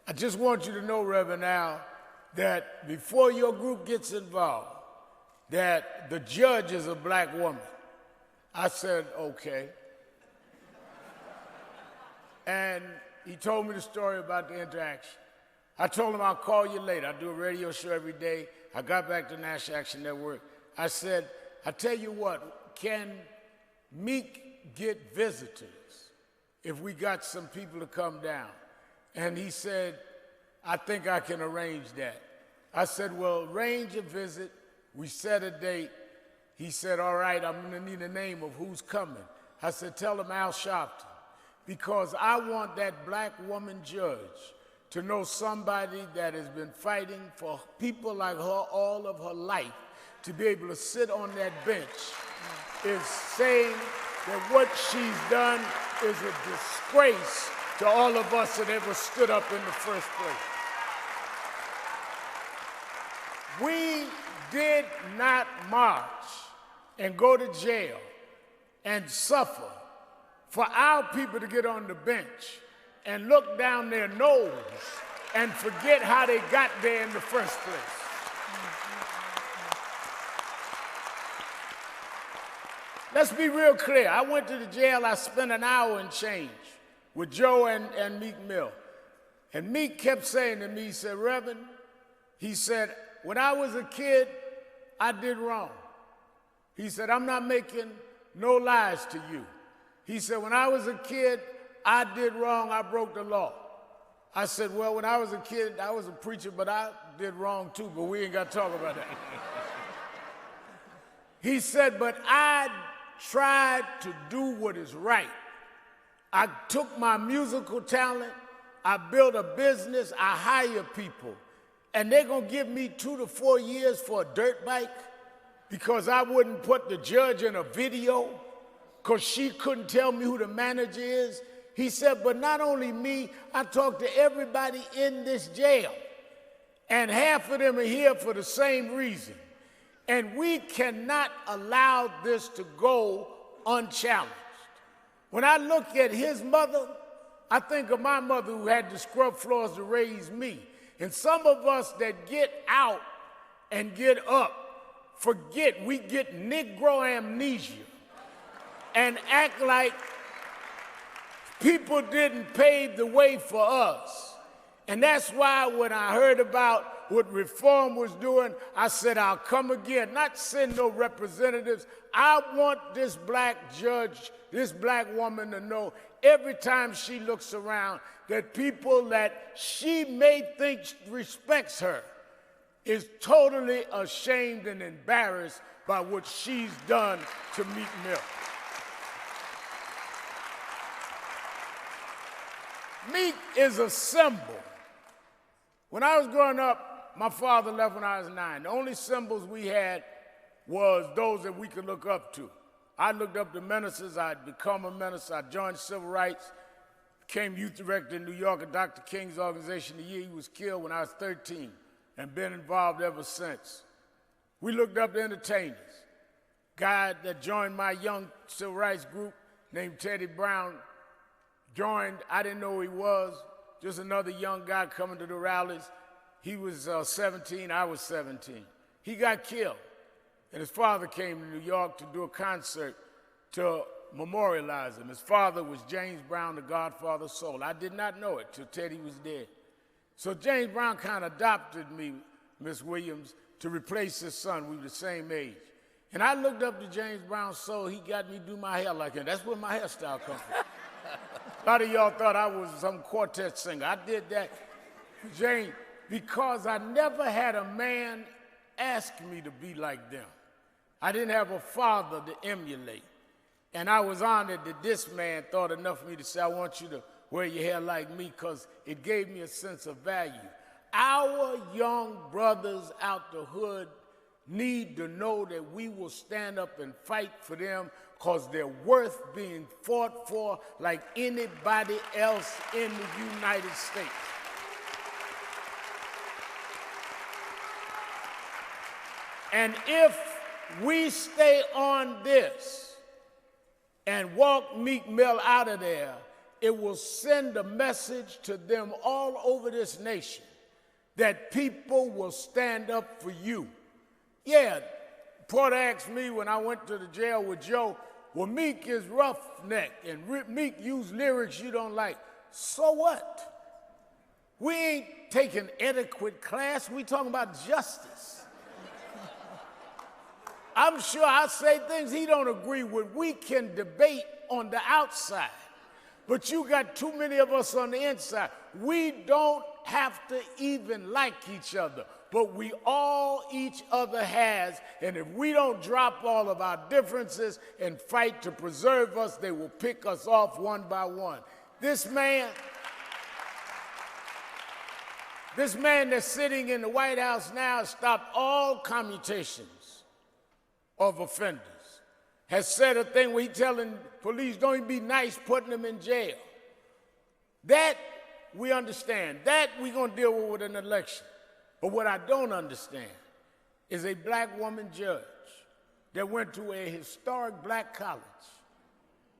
I just want you to know, Reverend Al, that before your group gets involved, that the judge is a black woman. I said, okay. And he told me the story about the interaction. I told him I'll call you later. I do a radio show every day. I got back to National Action Network. I said, I tell you what, can Meek get visitors if we got some people to come down? And he said, I think I can arrange that. I said, well, arrange a visit. We set a date. He said, all right, I'm gonna need a name of who's coming. I said, tell him Al Sharpton, because I want that black woman judge to know somebody that has been fighting for people like her all of her life, to be able to sit on that bench is saying that what she's done is a disgrace to all of us that ever stood up in the first place. We did not march and go to jail and suffer for our people to get on the bench and look down their nose and forget how they got there in the first place. Let's be real clear. I went to the jail, I spent an hour and change with Joe and Meek Mill. And Meek kept saying to me, he said, Reverend, he said, when I was a kid, I did wrong. He said, I'm not making no lies to you. He said, when I was a kid, I did wrong, I broke the law. I said, well, when I was a kid, I was a preacher, but I did wrong too, but we ain't got to talk about that. He said, but I tried to do what is right. I took my musical talent, I built a business, I hire people, and they're gonna give me 2 to 4 years for a dirt bike because I wouldn't put the judge in a video because she couldn't tell me who the manager is. He said, but not only me, I talked to everybody in this jail, and half of them are here for the same reason. And we cannot allow this to go unchallenged. When I look at his mother, I think of my mother who had to scrub floors to raise me. And some of us that get out and get up forget we get Negro amnesia and act like people didn't pave the way for us. And that's why when I heard about what reform was doing, I said, I'll come again, not send no representatives. I want this black judge, this black woman to know every time she looks around that people that she may think respects her is totally ashamed and embarrassed by what she's done to Meek Mill. Meek is a symbol. When I was growing up, my father left when I was 9. The only symbols we had was those that we could look up to. I looked up to ministers. I'd become a minister. I joined civil rights, became youth director in New York at Dr. King's organization the year he was killed when I was 13, and been involved ever since. We looked up to entertainers. Guy that joined my young civil rights group named Teddy Brown joined. I didn't know who he was, just another young guy coming to the rallies. He was 17, I was 17. He got killed, and his father came to New York to do a concert to memorialize him. His father was James Brown, the godfather of soul. I did not know it till Teddy was dead. So James Brown kind of adopted me, Miss Williams, to replace his son. We were the same age. And I looked up to James Brown's soul. He got me to do my hair like him. That's where my hairstyle comes from. A lot of y'all thought I was some quartet singer. I did that for James because I never had a man ask me to be like them. I didn't have a father to emulate. And I was honored that this man thought enough of me to say, I want you to wear your hair like me, because it gave me a sense of value. Our young brothers out the hood need to know that we will stand up and fight for them because they're worth being fought for like anybody else in the United States. And if we stay on this and walk Meek Mill out of there, it will send a message to them all over this nation that people will stand up for you. Yeah, Porter asked me when I went to the jail with Joe, well, Meek is roughneck and Meek used lyrics you don't like. So what? We ain't taking etiquette class, we talking about justice. I'm sure I say things he don't agree with. We can debate on the outside, but you got too many of us on the inside. We don't have to even like each other, but we all each other has, and if we don't drop all of our differences and fight to preserve us, they will pick us off one by one. This man that's sitting in the White House now stopped all commutations of offenders, has said a thing where he's telling police don't even be nice putting them in jail. That we understand. That we're going to deal with an election. But what I don't understand is a black woman judge that went to a historic black college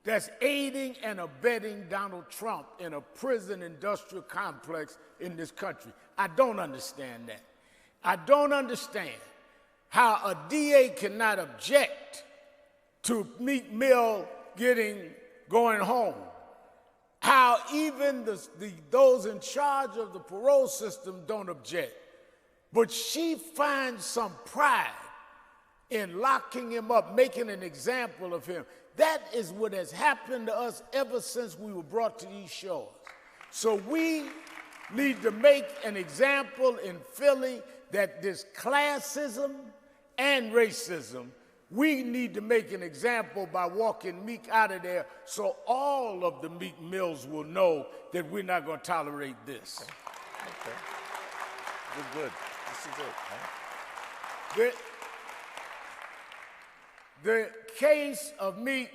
that's aiding and abetting Donald Trump in a prison industrial complex in this country. I don't understand that. I don't understand how a DA cannot object to Meek Mill going home. How even those in charge of the parole system don't object. But she finds some pride in locking him up, making an example of him. That is what has happened to us ever since we were brought to these shores. So we need to make an example in Philly that this classism and racism, we need to make an example by walking Meek out of there so all of the Meek Mills will know that we're not going to tolerate this. Okay. Good. This is it. Huh? The case of Meek,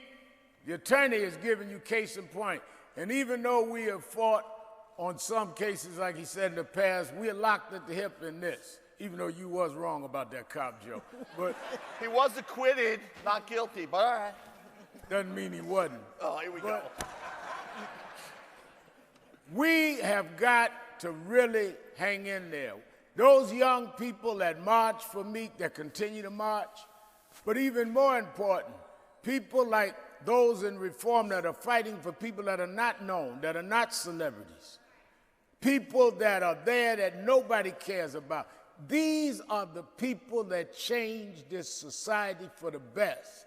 the attorney is giving you case in point. And even though we have fought on some cases, like he said in the past, we're locked at the hip in this. Even though you was wrong about that cop joke. But he was acquitted, not guilty, but all right. Doesn't mean he wasn't. Oh, here we go. We have got to really hang in there. Those young people that march for Meek, that continue to march, but even more important, people like those in reform that are fighting for people that are not known, that are not celebrities, people that are there that nobody cares about. These are the people that change this society for the best.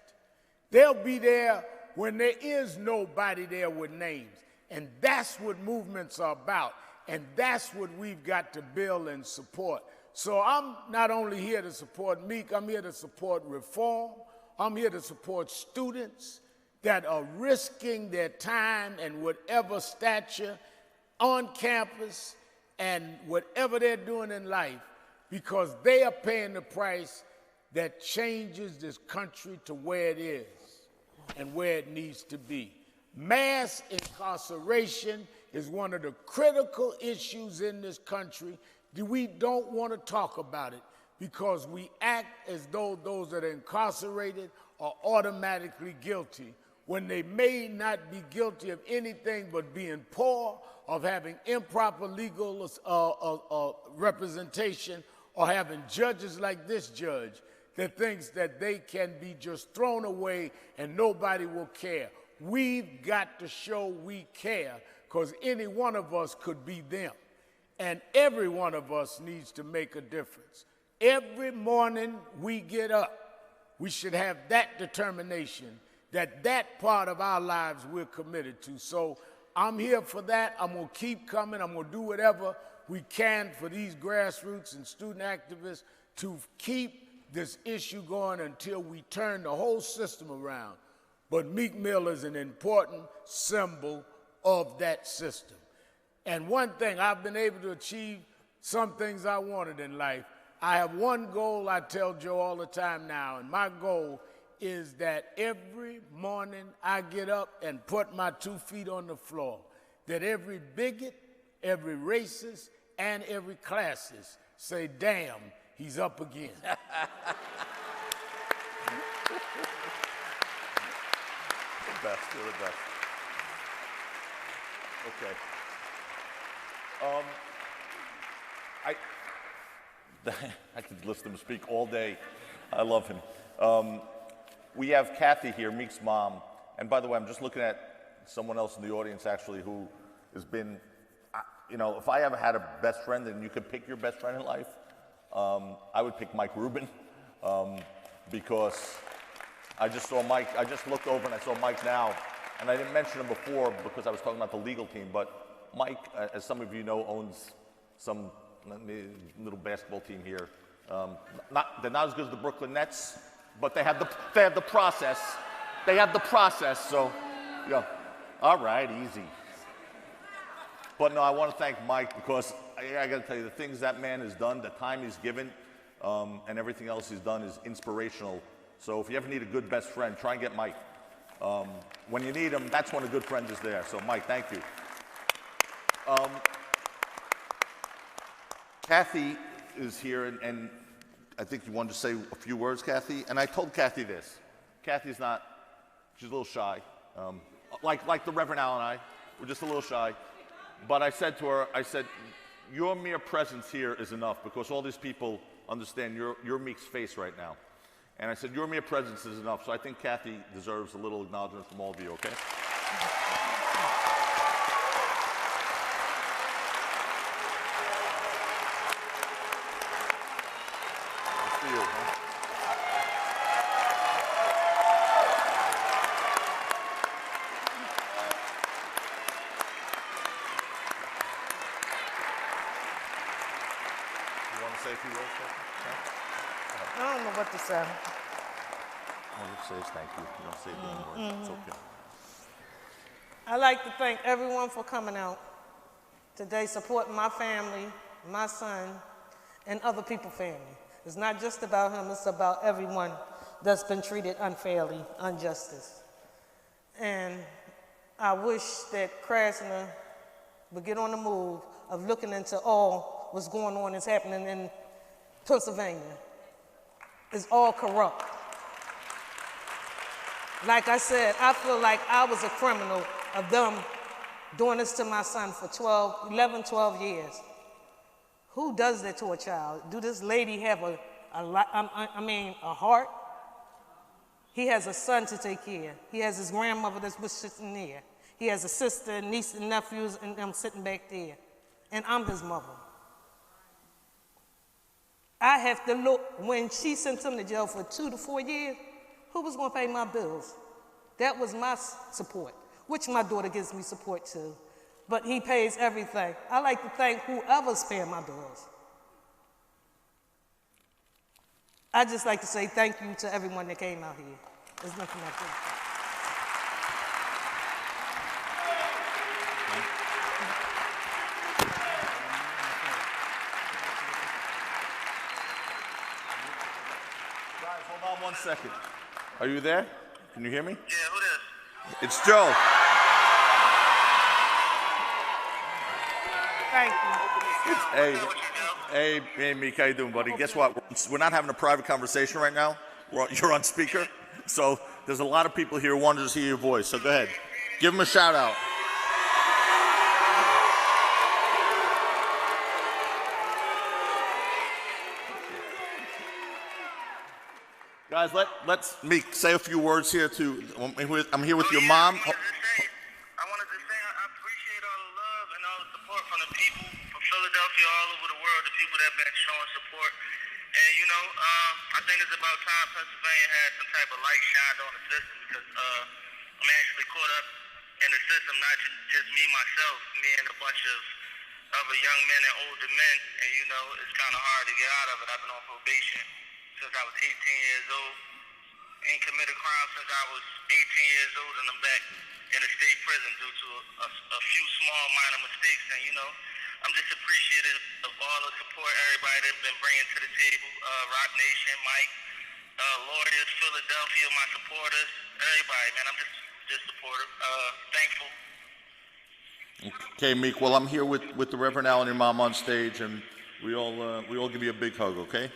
They'll be there when there is nobody there with names. And that's what movements are about. And that's what we've got to build and support. So I'm not only here to support Meek, I'm here to support reform. I'm here to support students that are risking their time and whatever stature on campus and whatever they're doing in life, because they are paying the price that changes this country to where it is and where it needs to be. Mass incarceration is one of the critical issues in this country. We don't want to talk about it because we act as though those that are incarcerated are automatically guilty when they may not be guilty of anything but being poor, of having improper legal representation, or having judges like this judge that thinks that they can be just thrown away and nobody will care. We've got to show we care, because any one of us could be them. And every one of us needs to make a difference. Every morning we get up, we should have that determination that that part of our lives we're committed to. So I'm here for that. I'm going to keep coming. I'm going to do whatever we can for these grassroots and student activists to keep this issue going until we turn the whole system around. But Meek Mill is an important symbol of that system. And one thing, I've been able to achieve some things I wanted in life. I have one goal I tell Joe all the time now, and my goal is that every morning I get up and put my 2 feet on the floor, that every bigot, every racist, and every classist say, damn, he's up again. The best, you're the best. Okay. I could listen to him speak all day. I love him. We have Kathy here, Meek's mom. And by the way, I'm just looking at someone else in the audience actually who has been, you know, if I ever had a best friend and you could pick your best friend in life, I would pick Mike Rubin because I just saw Mike, I just looked over and I saw Mike now, and I didn't mention him before because I was talking about the legal team, but Mike, as some of you know, owns some little basketball team here. They're not as good as the Brooklyn Nets, but they have the process. They have the process, so, yeah. All right, easy. But no, I want to thank Mike because I got to tell you, the things that man has done, the time he's given, and everything else he's done is inspirational. So if you ever need a good best friend, try and get Mike. When you need him, that's when a good friend is there. So Mike, thank you. Kathy is here, and I think you wanted to say a few words, Kathy. And I told Kathy this. Kathy's not, she's a little shy. Like the Reverend Al and I, we're just a little shy. But I said to her, I said, your mere presence here is enough because all these people understand you're Meek's face right now. And I said, your mere presence is enough. So I think Kathy deserves a little acknowledgement from all of you, okay? It's for you, huh? You want to say a few words, Kathy? I don't know what to say. All you say is thank you. You don't say the N-word. It's okay. I'd like to thank everyone for coming out today, supporting my family, my son, and other people's family. It's not just about him, it's about everyone that's been treated unfairly, injustice. And I wish that Krasner would get on the move of looking into all what's going on that's happening in Pennsylvania. It's all corrupt. Like I said, I feel like I was a criminal of them doing this to my son for 11, 12 years. Who does that to a child? Do this lady have a heart? He has a son to take care of. He has his grandmother that's sitting there. He has a sister, niece, and nephews, and them sitting back there. And I'm his mother. I have to look, when she sent him to jail for 2 to 4 years, who was going to pay my bills? That was my support, which my daughter gives me support too. But he pays everything. I like to thank whoever's paying my bills. I just like to say thank you to everyone that came out here. There's nothing like that. Guys, hold on 1 second. Are you there? Can you hear me? Yeah, who this? It's Joe. Thank you. Hey, Meek, how you doing, buddy? Guess what? We're not having a private conversation right now. You're on speaker. So there's a lot of people here who wanted to hear your voice. So go ahead. Give them a shout out. Guys, let's Meek say a few words here too. I'm here with your mom. I wanted to say I appreciate all the love and all the support from the people from Philadelphia, all over the world, the people that have been showing support. And you know, I think it's about time Pennsylvania had some type of light shined on the system because I'm actually caught up in the system, not just me, myself, me and a bunch of other young men and older men. And you know, it's kind of hard to get out of it. I've been on probation since I was 18 years old. Ain't committed crime since I was 18 years old, and I'm back in a state prison due to a few small minor mistakes. And you know, I'm just appreciative of all the support everybody that's been bringing to the table. Rock Nation, Mike, lawyers, Philadelphia, my supporters, everybody, man. I'm just supportive, thankful. Okay, Meek. Well, I'm here with the Reverend Al and your mom on stage, and we all give you a big hug, okay?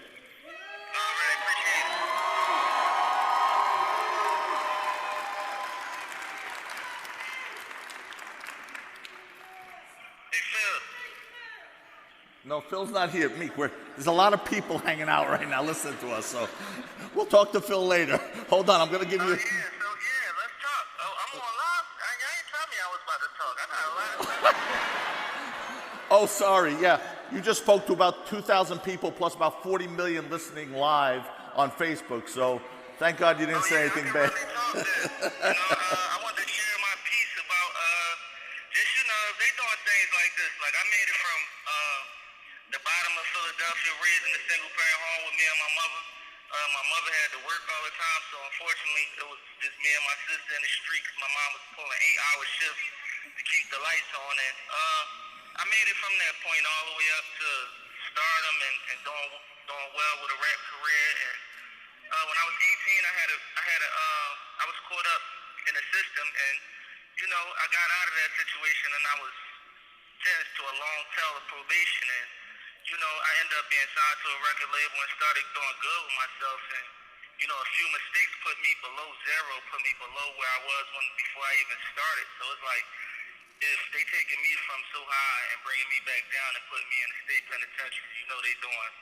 No, Phil's not here. Meek, there's a lot of people hanging out right now listening to us, so we'll talk to Phil later. Hold on, I'm going to give you... Let's talk. I'm on live. You ain't tell me I was about to talk. I got a lot. Oh, sorry, yeah. You just spoke to about 2,000 people plus about 40 million listening live on Facebook, so thank God you didn't say anything bad. I wanted to share my piece about just, if they doing things like this, like I made it from the bottom of Philadelphia, raised in a single-parent home with me and my mother. My mother had to work all the time, so unfortunately it was just me and my sister in the street because my mom was pulling 8-hour shifts to keep the lights on. And I made it from that point all the way up to stardom and doing well with a rap career. And when I was 18, I was caught up in the system, and I got out of that situation, and I was sentenced to a long tail of probation. And I ended up being signed to a record label and started doing good with myself. And a few mistakes put me below zero, put me below where I was before I even started. So it's like, if they taking me from so high and bringing me back down and putting me in a state penitentiary, they doing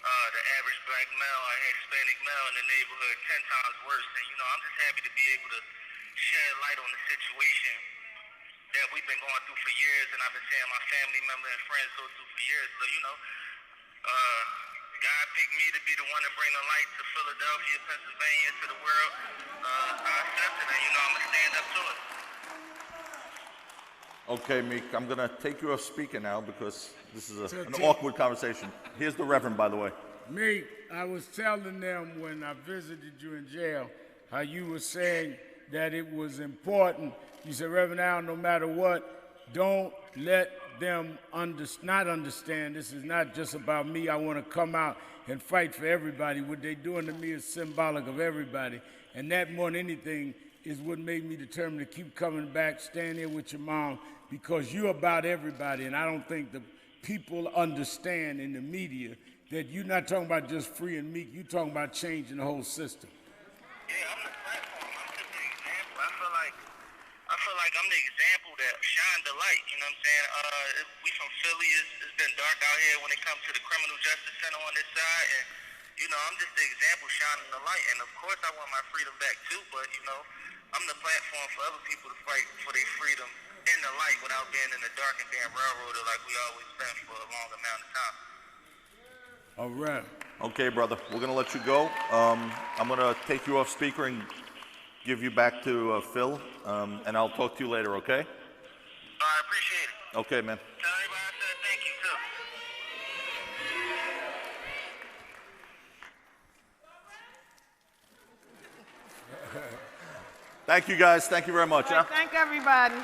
the average black male or Hispanic male in the neighborhood 10 times worse. And I'm just happy to be able to shed light on the situation that we've been going through for years, and I've been seeing my family member and friends go through for years. So God picked me to be the one to bring the light to Philadelphia, Pennsylvania, to the world. I accept it, and I'm gonna stand up to it. Okay, Meek, I'm going to take you off speaker now because this is an awkward conversation. Here's the Reverend, by the way. Meek, I was telling them when I visited you in jail how you were saying that it was important. You said, Reverend Al, no matter what, don't let them not understand this is not just about me. I want to come out and fight for everybody. What they're doing to me is symbolic of everybody. And that more than anything is what made me determined to keep coming back, stand here with your mom, because you're about everybody. And I don't think the people understand in the media that you're not talking about just free and Meek, you're talking about changing the whole system. Yeah, I'm the platform. I'm just the example. I feel like I'm the example that shine the light. You know what I'm saying? We from Philly. It's been dark out here when it comes to the criminal justice center on this side. And, I'm just the example shining the light. And, of course, I want my freedom back, too. But, I'm the platform for other people to fight for their freedom in the light without being in the dark and being railroaded like we always been for a long amount of time. All right. Okay, brother, we're going to let you go. I'm going to take you off speaker and give you back to Phil, and I'll talk to you later, okay? I appreciate it. Okay, man. Tell everybody I said thank you, too. Thank you, guys. Thank you very much. Right, thank everybody.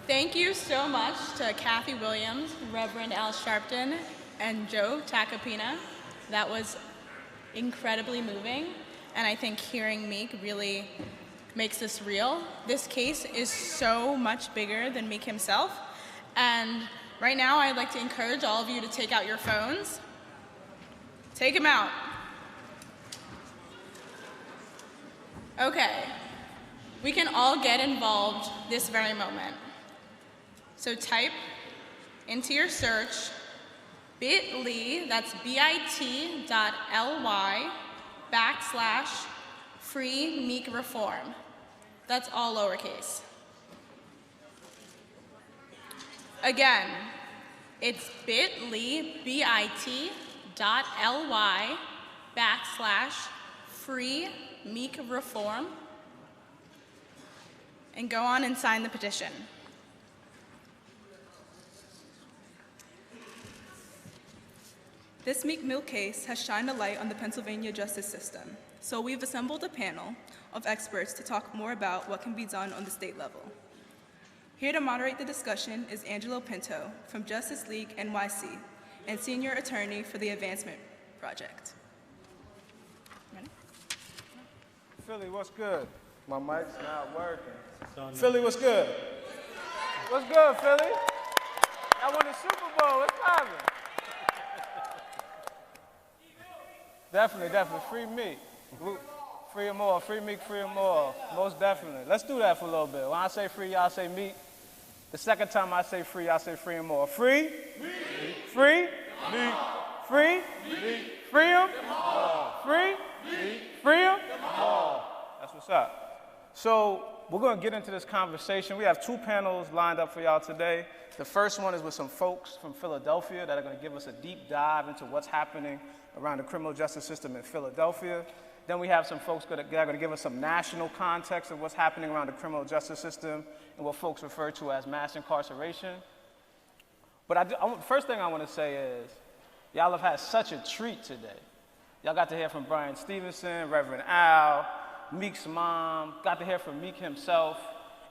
Thank you so much to Kathy Williams, Reverend Al Sharpton, and Joe Tacopina. That was incredibly moving, and I think hearing Meek really makes this real. This case is so much bigger than Meek himself, and right now I'd like to encourage all of you to take out your phones. Take them out. Okay, we can all get involved this very moment. So type into your search bit.ly, that's bit.ly/free Meek Reform. That's all lowercase. Again, it's bit.ly, bit.ly/free Meek Reform. And go on and sign the petition. This Meek Mill case has shined a light on the Pennsylvania justice system, so we've assembled a panel of experts to talk more about what can be done on the state level. Here to moderate the discussion is Angelo Pinto from Justice League NYC and senior attorney for the Advancement Project. Philly, what's good? My mic's not working. Philly, what's good? What's good, Philly? I won the Super Bowl. What's poppin'? Definitely. Free Meek. Free them all. Free Meek, free them all. Most definitely. Let's do that for a little bit. When I say free, y'all say Meek. The second time I say free, y'all say free them all. Free? Meek. Free? Meek. Free? Meek. Free them? Free? Meek. Free them? That's what's up. So we're going to get into this conversation. We have two panels lined up for y'all today. The first one is with some folks from Philadelphia that are going to give us a deep dive into what's happening around the criminal justice system in Philadelphia. Then we have some folks that are going to give us some national context of what's happening around the criminal justice system and what folks refer to as mass incarceration. But first thing I want to say is, y'all have had such a treat today. Y'all got to hear from Brian Stevenson, Reverend Al, Meek's mom, got to hear from Meek himself.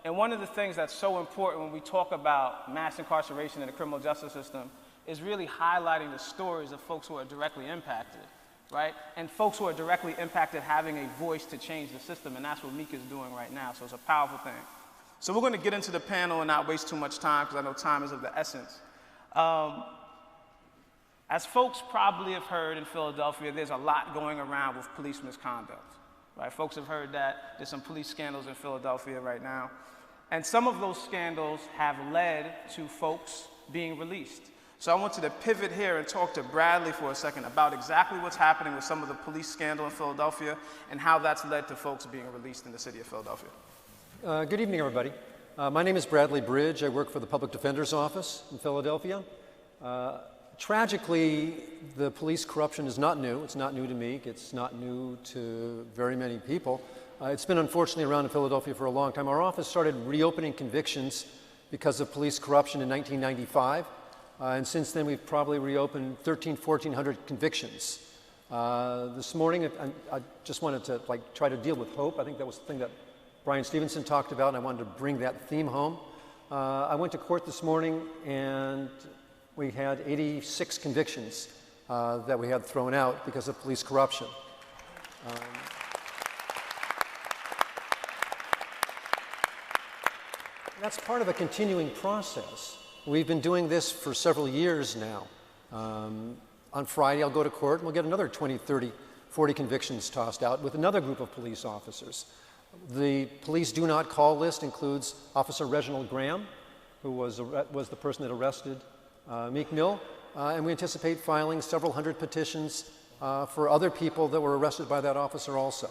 And one of the things that's so important when we talk about mass incarceration in the criminal justice system is really highlighting the stories of folks who are directly impacted, right? And folks who are directly impacted having a voice to change the system, and that's what Meek is doing right now, so it's a powerful thing. So we're going to get into the panel and not waste too much time because I know time is of the essence. As folks probably have heard in Philadelphia, there's a lot going around with police misconduct, right? Folks have heard that there's some police scandals in Philadelphia right now. And some of those scandals have led to folks being released. So I wanted to pivot here and talk to Bradley for a second about exactly what's happening with some of the police scandal in Philadelphia and how that's led to folks being released in the city of Philadelphia. Good evening, everybody. My name is Bradley Bridge. I work for the Public Defender's Office in Philadelphia. Tragically, the police corruption is not new. It's not new to me. It's not new to very many people. It's been unfortunately around in Philadelphia for a long time. Our office started reopening convictions because of police corruption in 1995. And since then, we've probably reopened 1,400 convictions. This morning, I just wanted to try to deal with hope. I think that was the thing that Brian Stevenson talked about, and I wanted to bring that theme home. I went to court this morning, and we had 86 convictions that we had thrown out because of police corruption. That's part of a continuing process. We've been doing this for several years now. On Friday, I'll go to court and we'll get another 20, 30, 40 convictions tossed out with another group of police officers. The police do not call list includes Officer Reginald Graham, who was the person that arrested Meek Mill, and we anticipate filing several hundred petitions for other people that were arrested by that officer also.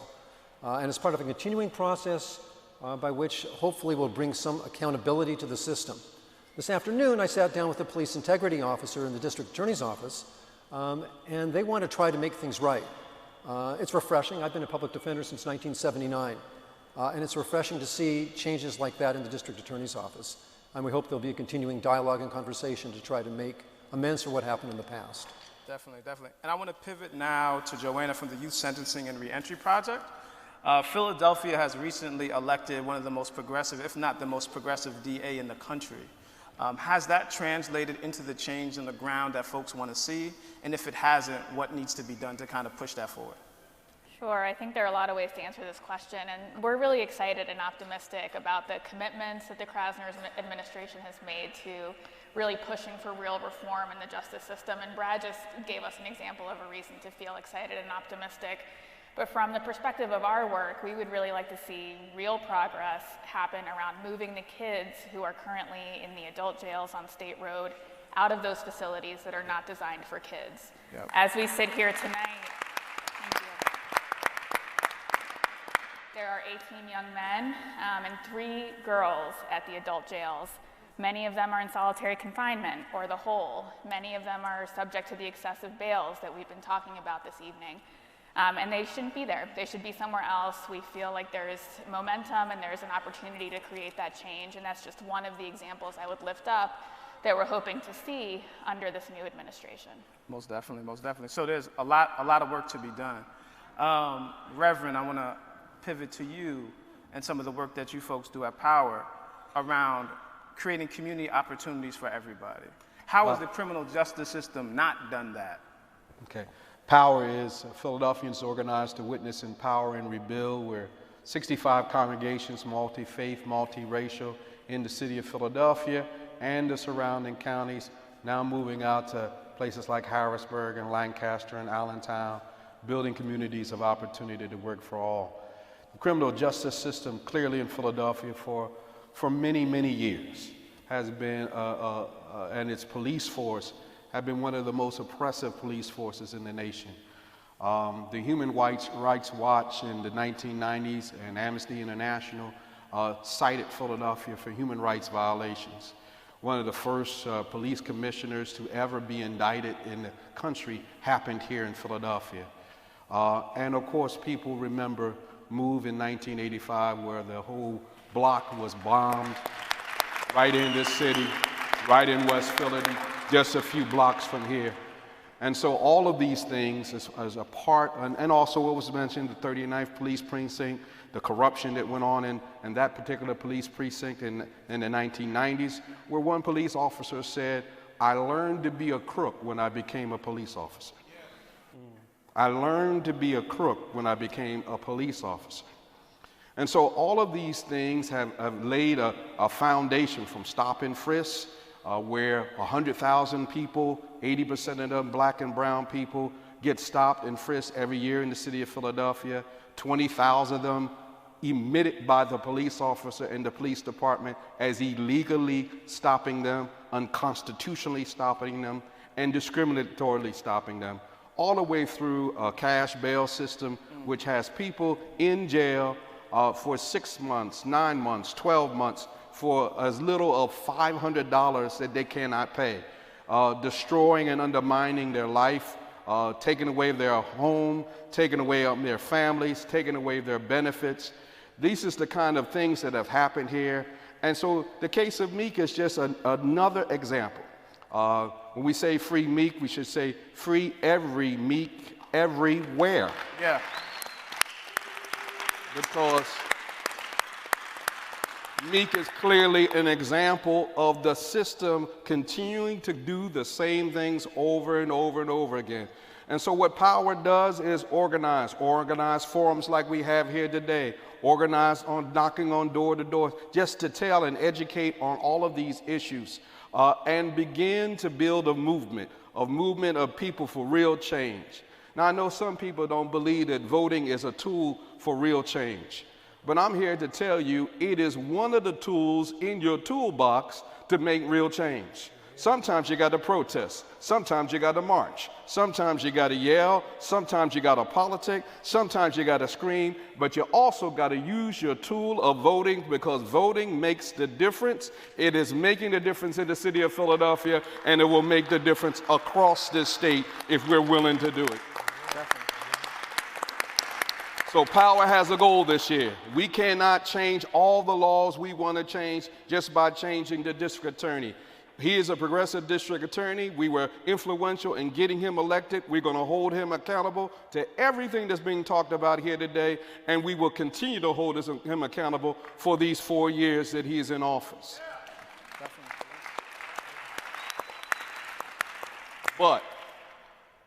And it's part of a continuing process by which hopefully will bring some accountability to the system. This afternoon, I sat down with the police integrity officer in the district attorney's office, and they want to try to make things right. It's refreshing. I've been a public defender since 1979, and it's refreshing to see changes like that in the district attorney's office. And we hope there'll be a continuing dialogue and conversation to try to make amends for what happened in the past. Definitely. And I want to pivot now to Joanna from the Youth Sentencing and Reentry Project. Philadelphia has recently elected one of the most progressive, if not the most progressive DA in the country. Has that translated into the change on the ground that folks want to see? And if it hasn't, what needs to be done to kind of push that forward? Sure, I think there are a lot of ways to answer this question, and we're really excited and optimistic about the commitments that the Krasner's administration has made to really pushing for real reform in the justice system, and Brad just gave us an example of a reason to feel excited and optimistic. But from the perspective of our work, we would really like to see real progress happen around moving the kids who are currently in the adult jails on State Road out of those facilities that are not designed for kids. Yep. As we sit here tonight, there are 18 young men and 3 girls at the adult jails. Many of them are in solitary confinement or the whole. Many of them are subject to the excessive bails that we've been talking about this evening. And they shouldn't be there. They should be somewhere else. We feel like there is momentum and there's an opportunity to create that change, and that's just one of the examples I would lift up that we're hoping to see under this new administration. Most definitely, most definitely. So there's a lot of work to be done. Reverend, I want to pivot to you and some of the work that you folks do at Power around creating community opportunities for everybody. How has the criminal justice system not done that? Okay. Power is Philadelphians organized to witness, empower, and rebuild. We're 65 congregations, multi-faith, multi-racial, in the city of Philadelphia and the surrounding counties, now moving out to places like Harrisburg and Lancaster and Allentown, building communities of opportunity to work for all. The criminal justice system clearly in Philadelphia for many, many years has been, and its police force have been one of the most oppressive police forces in the nation. The Human Rights Watch in the 1990s and Amnesty International cited Philadelphia for human rights violations. One of the first police commissioners to ever be indicted in the country happened here in Philadelphia. And of course, people remember MOVE in 1985, where the whole block was bombed right in this city, right in West Philly, just a few blocks from here. And so all of these things is a part, and also what was mentioned, the 39th Police Precinct, the corruption that went on in that particular police precinct in the 1990s, where one police officer said, "I learned to be a crook when I became a police officer." I learned to be a crook when I became a police officer. And so all of these things have laid a foundation from stop and frisk, where 100,000 people, 80% of them black and brown people, get stopped and frisked every year in the city of Philadelphia. 20,000 of them emitted by the police officer in the police department as illegally stopping them, unconstitutionally stopping them, and discriminatorily stopping them, all the way through a cash bail system, which has people in jail for 6 months, 9 months, 12 months, for as little of $500 that they cannot pay, destroying and undermining their life, taking away their home, taking away their families, taking away their benefits. These is the kind of things that have happened here. And so the case of Meek is just another example. When we say free Meek, we should say free every Meek everywhere. Yeah. Because Meek is clearly an example of the system continuing to do the same things over and over and over again. And so what Power does is organize forums like we have here today, organize on knocking on door to door, just to tell and educate on all of these issues, and begin to build a movement of people for real change. Now, I know some people don't believe that voting is a tool for real change, but I'm here to tell you it is one of the tools in your toolbox to make real change. Sometimes you got to protest. Sometimes you got to march. Sometimes you got to yell. Sometimes you got to politic. Sometimes you got to scream. But you also got to use your tool of voting, because voting makes the difference. It is making the difference in the city of Philadelphia, and it will make the difference across this state if we're willing to do it. So Power has a goal this year. We cannot change all the laws we want to change just by changing the district attorney. He is a progressive district attorney. We were influential in getting him elected. We're going to hold him accountable to everything that's being talked about here today, and we will continue to hold him accountable for these 4 years that he is in office. But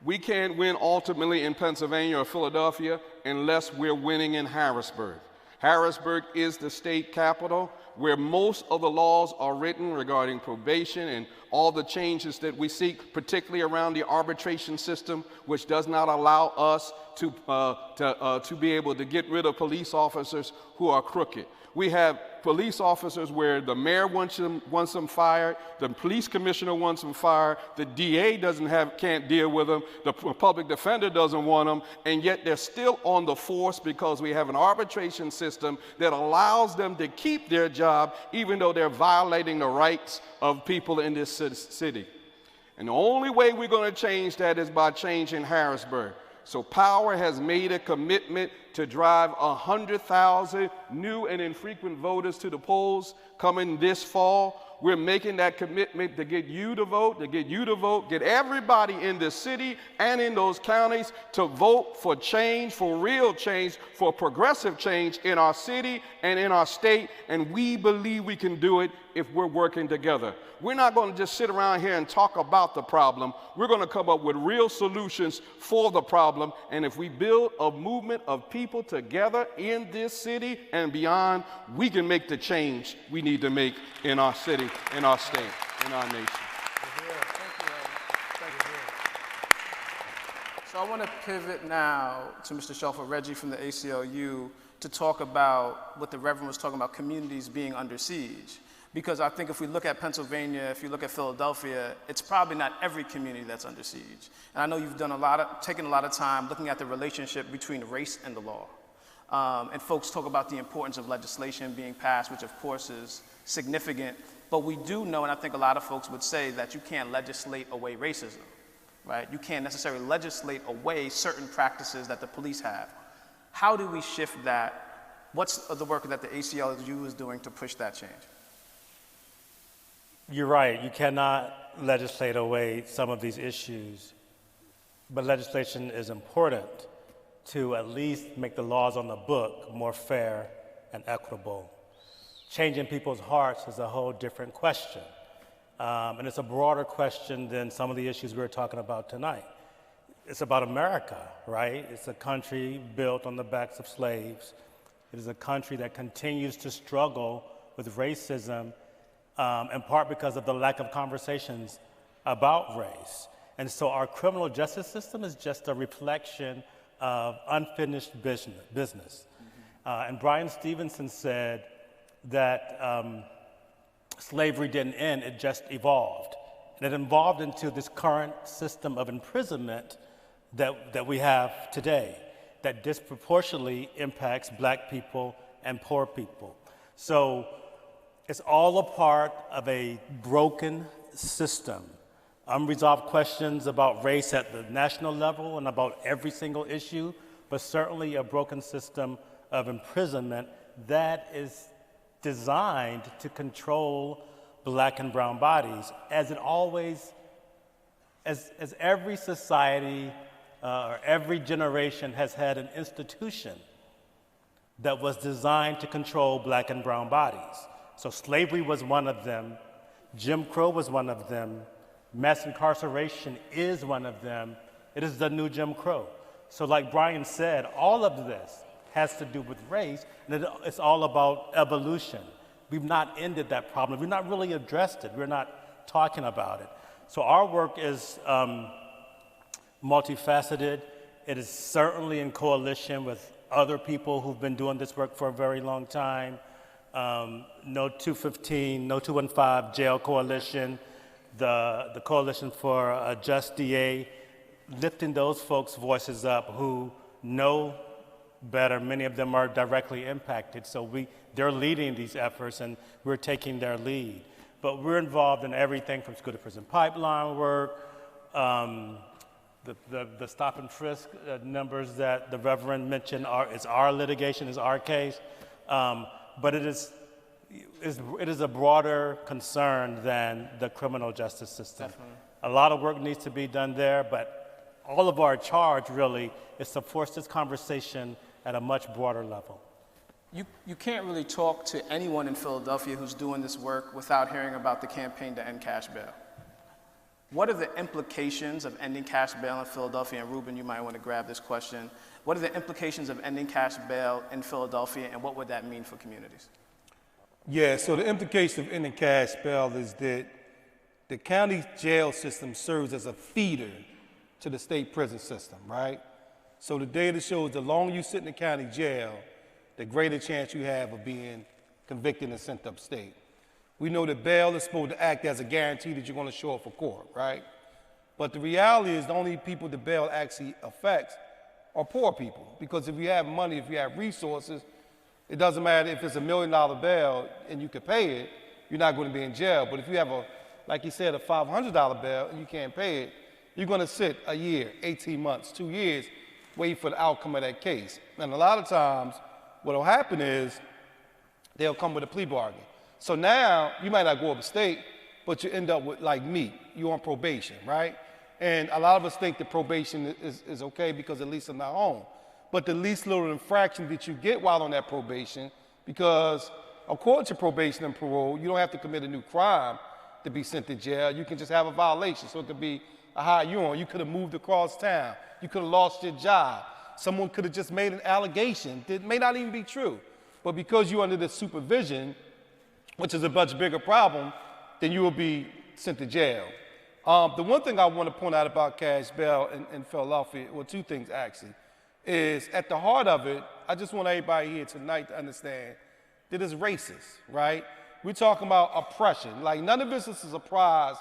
we can't win ultimately in Pennsylvania or Philadelphia unless we're winning in Harrisburg. Harrisburg is the state capital where most of the laws are written regarding probation and all the changes that we seek, particularly around the arbitration system, which does not allow us to be able to get rid of police officers who are crooked. We have police officers where the mayor wants them fired, the police commissioner wants them fired, the DA can't deal with them, the public defender doesn't want them, and yet they're still on the force because we have an arbitration system that allows them to keep their job even though they're violating the rights of people in this city. And the only way we're going to change that is by changing Harrisburg. So Power has made a commitment to drive 100,000 new and infrequent voters to the polls coming this fall. We're making that commitment to get you to vote, get everybody in the city and in those counties to vote for change, for real change, for progressive change in our city and in our state. And we believe we can do it if we're working together. We're not going to just sit around here and talk about the problem. We're going to come up with real solutions for the problem. And if we build a movement of people together in this city and beyond, we can make the change we need to make in our city, in our state, in our nation. So I want to pivot now to Mr. Shelford, Reggie from the ACLU, to talk about what the Reverend was talking about, communities being under siege. Because I think if we look at Pennsylvania, if you look at Philadelphia, it's probably not every community that's under siege. And I know you've done taken a lot of time looking at the relationship between race and the law. And folks talk about the importance of legislation being passed, which of course is significant. But we do know, and I think a lot of folks would say, that you can't legislate away racism, right? You can't necessarily legislate away certain practices that the police have. How do we shift that? What's the work that the ACLU is doing to push that change? You're right, you cannot legislate away some of these issues, but legislation is important to at least make the laws on the book more fair and equitable. Changing people's hearts is a whole different question, and it's a broader question than some of the issues we're talking about tonight. It's about America, right? It's a country built on the backs of slaves. It is a country that continues to struggle with racism, in part because of the lack of conversations about race. And so our criminal justice system is just a reflection of unfinished business. And Brian Stevenson said that slavery didn't end, it just evolved. And it evolved into this current system of imprisonment that we have today that disproportionately impacts Black people and poor people. So it's all a part of a broken system. Unresolved questions about race at the national level and about every single issue, but certainly a broken system of imprisonment that is designed to control Black and brown bodies, as it always, as every society or every generation has had an institution that was designed to control Black and brown bodies. So slavery was one of them, Jim Crow was one of them, mass incarceration is one of them. It is the new Jim Crow. So like Brian said, all of this has to do with race, and it's all about evolution. We've not ended that problem. We've not really addressed it. We're not talking about it. So our work is multifaceted. It is certainly in coalition with other people who've been doing this work for a very long time. No 215, No 215 Jail Coalition, the Coalition for a Just DA, lifting those folks' voices up who know better. Many of them are directly impacted, so they're leading these efforts and we're taking their lead. But we're involved in everything from school to prison pipeline work, the stop and frisk numbers that the Reverend mentioned is our litigation, is our case. But it is a broader concern than the criminal justice system. Definitely. A lot of work needs to be done there, but all of our charge really is to force this conversation at a much broader level. You can't really talk to anyone in Philadelphia who's doing this work without hearing about the campaign to end cash bail. What are the implications of ending cash bail in Philadelphia? And Ruben, you might want to grab this question. What are the implications of ending cash bail in Philadelphia, and what would that mean for communities? Yeah, so the implication of ending cash bail is that the county jail system serves as a feeder to the state prison system, right? So the data shows the longer you sit in the county jail, the greater chance you have of being convicted and sent upstate. We know that bail is supposed to act as a guarantee that you're going to show up for court, right? But the reality is the only people the bail actually affects are poor people. Because if you have money, if you have resources, it doesn't matter if it's $1 million bail and you can pay it, you're not going to be in jail. But if you have like you said, a $500 bail and you can't pay it, you're going to sit a year, 18 months, 2 years, wait for the outcome of that case. And a lot of times, what will happen is they'll come with a plea bargain. So now you might not go upstate, but you end up with like me, you're on probation, right? And a lot of us think that probation is okay because at least I'm not home. But the least little infraction that you get while on that probation, because according to probation and parole, you don't have to commit a new crime to be sent to jail. You can just have a violation. So it could be a high you're on. You could have moved across town. You could have lost your job. Someone could have just made an allegation that may not even be true. But because you're under this supervision, which is a much bigger problem, then you will be sent to jail. The one thing I want to point out about cash bail in Philadelphia, well, two things actually, is at the heart of it, I just want everybody here tonight to understand that it's racist, right? We're talking about oppression. Like, none of this is a surprise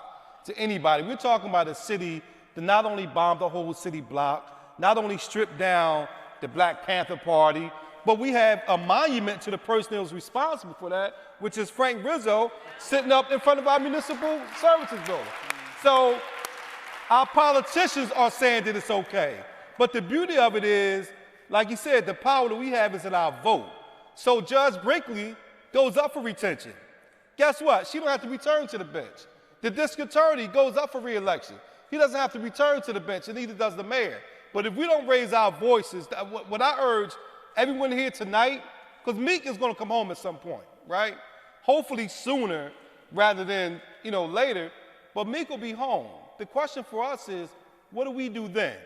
to anybody. We're talking about a city that not only bombed the whole city block, not only stripped down the Black Panther Party, but we have a monument to the person that was responsible for that, which is Frank Rizzo, sitting up in front of our municipal services building. So our politicians are saying that it's okay. But the beauty of it is, like you said, the power that we have is in our vote. So Judge Brinkley goes up for retention. Guess what? She don't have to return to the bench. The district attorney goes up for re-election. He doesn't have to return to the bench, and neither does the mayor. But if we don't raise our voices, what I urge everyone here tonight, because Meek is going to come home at some point, right? Hopefully sooner rather than, later, but Meek will be home. The question for us is, what do we do then,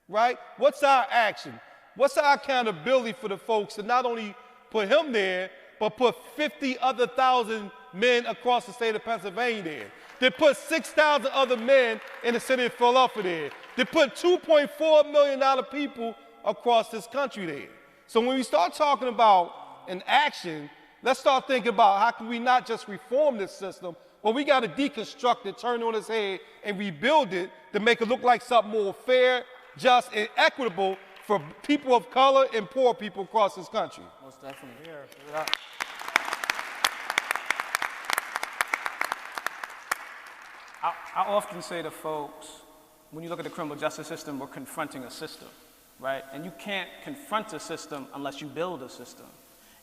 right? What's our action? What's our accountability for the folks to not only put him there, but put 50 other thousand men across the state of Pennsylvania there? They put 6,000 other men in the city of Philadelphia there. They put $2.4 million people across this country there. So when we start talking about an action, let's start thinking about how can we not just reform this system, but we got to deconstruct it, turn it on its head, and rebuild it to make it look like something more fair, just, and equitable for people of color and poor people across this country. Most definitely. Yeah. I often say to folks, when you look at the criminal justice system, we're confronting a system, right? And you can't confront a system unless you build a system.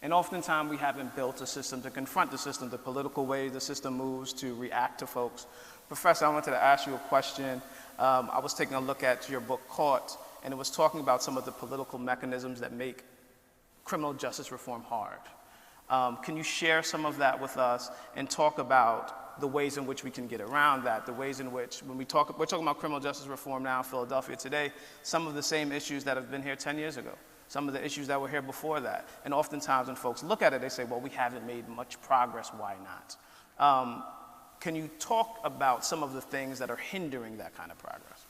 And oftentimes we haven't built a system to confront the system, the political way the system moves to react to folks. Professor, I wanted to ask you a question. I was taking a look at your book, Caught, and it was talking about some of the political mechanisms that make criminal justice reform hard. Can you share some of that with us and talk about the ways in which we can get around that, the ways in which, when we're talking about criminal justice reform now in Philadelphia today, some of the same issues that have been here 10 years ago, some of the issues that were here before that. And oftentimes when folks look at it, they say, well, we haven't made much progress, why not? Can you talk about some of the things that are hindering that kind of progress?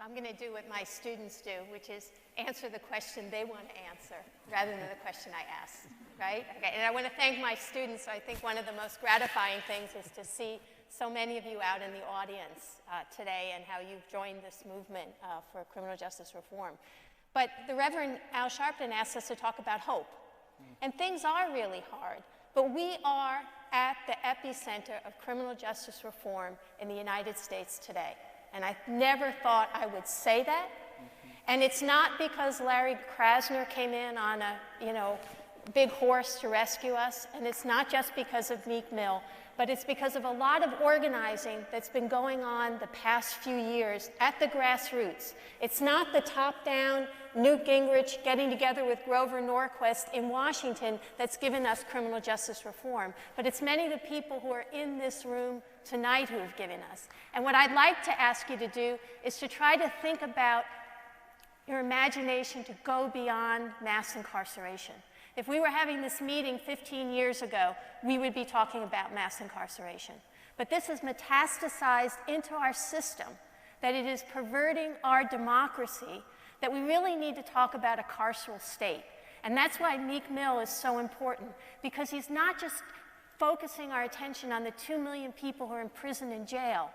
I'm going to do what my students do, which is answer the question they want to answer rather than the question I asked, right? Okay. And I want to thank my students. I think one of the most gratifying things is to see so many of you out in the audience today and how you've joined this movement for criminal justice reform. But the Reverend Al Sharpton asked us to talk about hope. And things are really hard, but we are at the epicenter of criminal justice reform in the United States today. And I never thought I would say that. And it's not because Larry Krasner came in on a, big horse to rescue us, and it's not just because of Meek Mill, but it's because of a lot of organizing that's been going on the past few years at the grassroots. It's not the top-down Newt Gingrich getting together with Grover Norquist in Washington that's given us criminal justice reform, but it's many of the people who are in this room tonight who have given us. And what I'd like to ask you to do is to try to think about your imagination to go beyond mass incarceration. If we were having this meeting 15 years ago, we would be talking about mass incarceration. But this is metastasized into our system, that it is perverting our democracy, that we really need to talk about a carceral state. And that's why Meek Mill is so important, because he's not just focusing our attention on the 2 million people who are in prison and jail,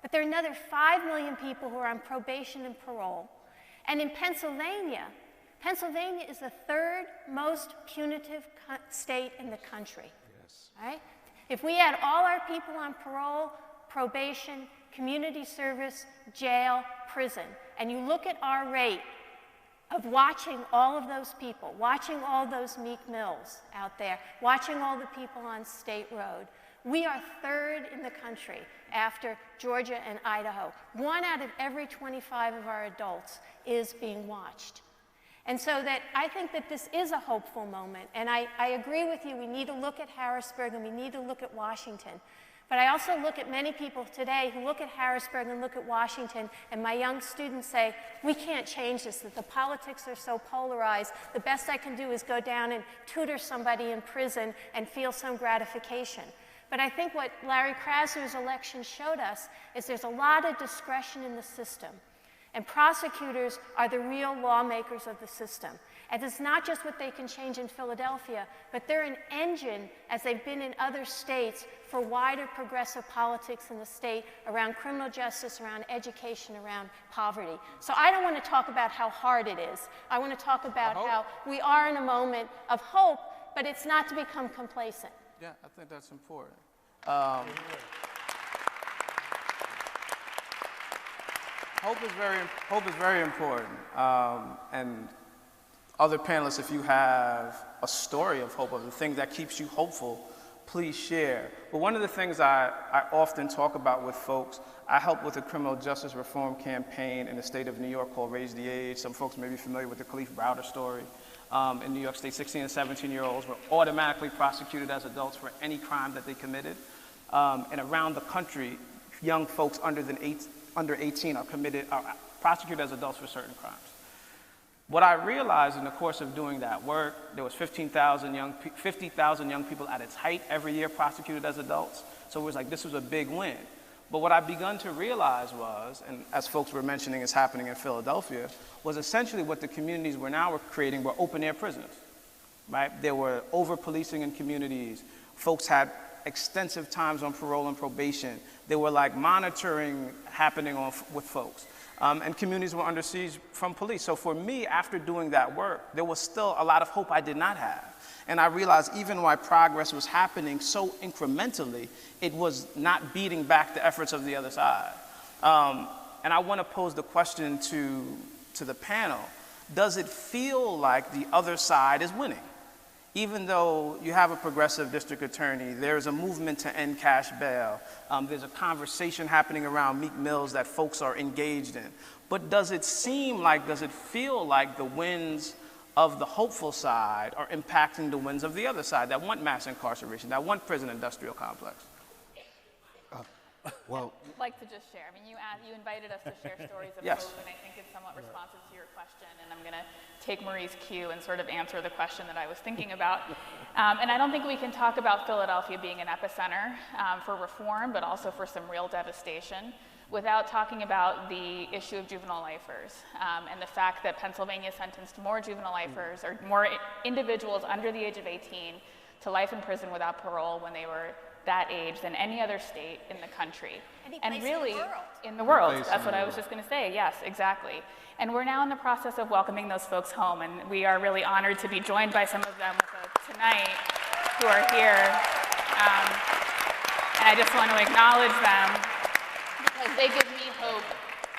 but there are another 5 million people who are on probation and parole. And in Pennsylvania is the third most punitive state in the country. Yes. Right? If we had all our people on parole, probation, community service, jail, prison, and you look at our rate, of watching all of those people, watching all those Meek Mills out there, watching all the people on State Road. We are third in the country after Georgia and Idaho. 1 out of every 25 of our adults is being watched. And so that I think that this is a hopeful moment. And I agree with you, we need to look at Harrisburg and we need to look at Washington. But I also look at many people today who look at Harrisburg and look at Washington, and my young students say, we can't change this, that the politics are so polarized. The best I can do is go down and tutor somebody in prison and feel some gratification. But I think what Larry Krasner's election showed us is there's a lot of discretion in the system. And prosecutors are the real lawmakers of the system. And it's not just what they can change in Philadelphia, but they're an engine, as they've been in other states, for wider progressive politics in the state around criminal justice, around education, around poverty. So I don't want to talk about how hard it is. I want to talk about how we are in a moment of hope, but it's not to become complacent. Yeah, I think that's important. Hope is very important. And other panelists, if you have a story of hope, of the thing that keeps you hopeful, please share. But one of the things I often talk about with folks, I help with a criminal justice reform campaign in the state of New York called Raise the Age. Some folks may be familiar with the Khalif Browder story. In New York State, 16 and 17-year-olds were automatically prosecuted as adults for any crime that they committed. And around the country, young folks under 18 are prosecuted as adults for certain crimes. What I realized in the course of doing that work, there was 50,000 young people at its height every year prosecuted as adults. So it was like, this was a big win. But what I begun to realize was, and as folks were mentioning is happening in Philadelphia, was essentially what the communities were now creating were open air prisons, right? There were over-policing in communities. Folks had extensive times on parole and probation. There were like monitoring happening with folks. And communities were under siege from police. So for me, after doing that work, there was still a lot of hope I did not have. And I realized even while progress was happening so incrementally, it was not beating back the efforts of the other side. And I want to pose the question to the panel. Does it feel like the other side is winning? Even though you have a progressive district attorney, there's a movement to end cash bail. There's a conversation happening around Meek Mills that folks are engaged in. But does it feel like the wins of the hopeful side are impacting the wins of the other side that want mass incarceration, that want prison industrial complex? Well, I'd like to just share. I mean, you invited us to share stories of Yes. hope, and I think it's somewhat responsive to your question, and I'm going to take Marie's cue and sort of answer the question that I was thinking about. And I don't think we can talk about Philadelphia being an epicenter for reform, but also for some real devastation, without talking about the issue of juvenile lifers and the fact that Pennsylvania sentenced more juvenile lifers or more individuals under the age of 18 to life in prison without parole when they were that age than any other state in the country. And really, in the world. That's what I was just going to say. Yes, exactly. And we're now in the process of welcoming those folks home, and we are really honored to be joined by some of them tonight who are here. And I just want to acknowledge them because they give me hope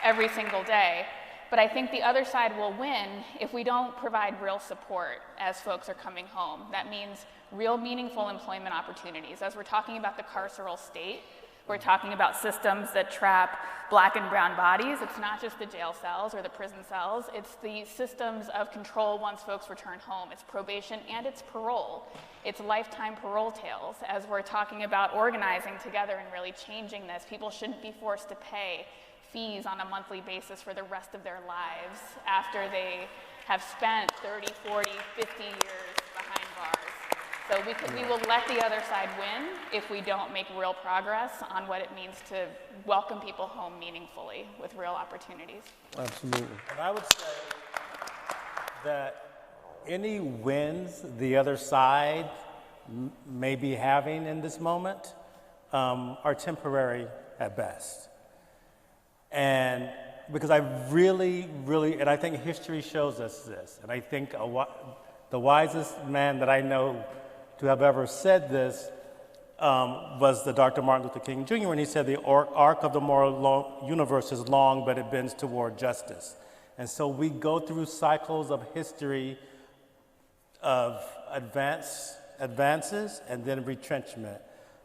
every single day. But I think the other side will win if we don't provide real support as folks are coming home. That means real meaningful employment opportunities. As we're talking about the carceral state, we're talking about systems that trap black and brown bodies. It's not just the jail cells or the prison cells. It's the systems of control once folks return home. It's probation and it's parole. It's lifetime parole tails. As we're talking about organizing together and really changing this, people shouldn't be forced to pay fees on a monthly basis for the rest of their lives after they have spent 30, 40, 50 years behind bars. So we will let the other side win if we don't make real progress on what it means to welcome people home meaningfully with real opportunities. Absolutely. And I would say that any wins the other side may be having in this moment are temporary at best. And because I really, and I think history shows us this, and I think the wisest man that I know to have ever said this was the Dr. Martin Luther King Jr. when he said the arc of the moral universe is long, but it bends toward justice. And so we go through cycles of history of advances and then retrenchment,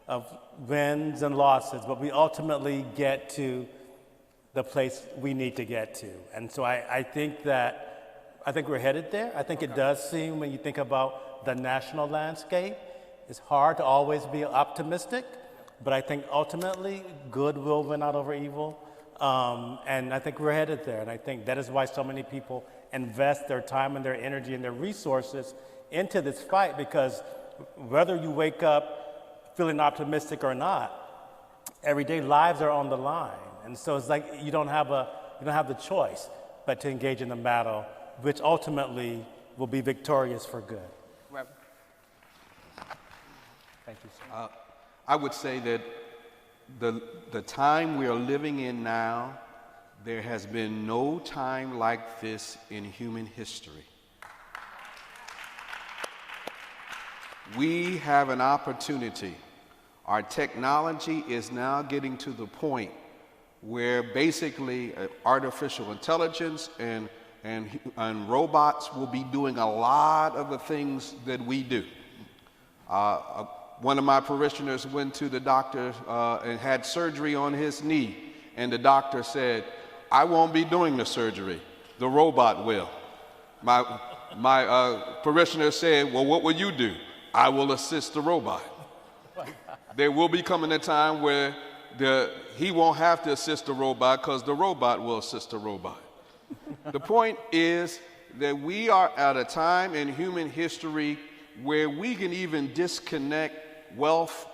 of wins and losses, but we ultimately get to the place we need to get to. And so I think we're headed there. I think it does seem, when you think about the national landscape, it's hard to always be optimistic, but I think ultimately good will win out over evil. And I think we're headed there. And I think that is why so many people invest their time and their energy and their resources into this fight, because whether you wake up feeling optimistic or not, everyday lives are on the line. And so it's like you don't have the choice but to engage in the battle, which ultimately will be victorious for good. Reverend. Thank you, sir. I would say that the time we are living in now, there has been no time like this in human history. We have an opportunity. Our technology is now getting to the point where basically artificial intelligence and robots will be doing a lot of the things that we do. One of my parishioners went to the doctor and had surgery on his knee, and the doctor said, "I won't be doing the surgery, the robot will." My parishioner said, "Well, what will you do?" "I will assist the robot." There will be coming a time where he won't have to assist the robot because the robot will assist the robot. The point is that we are at a time in human history where we can even disconnect wealth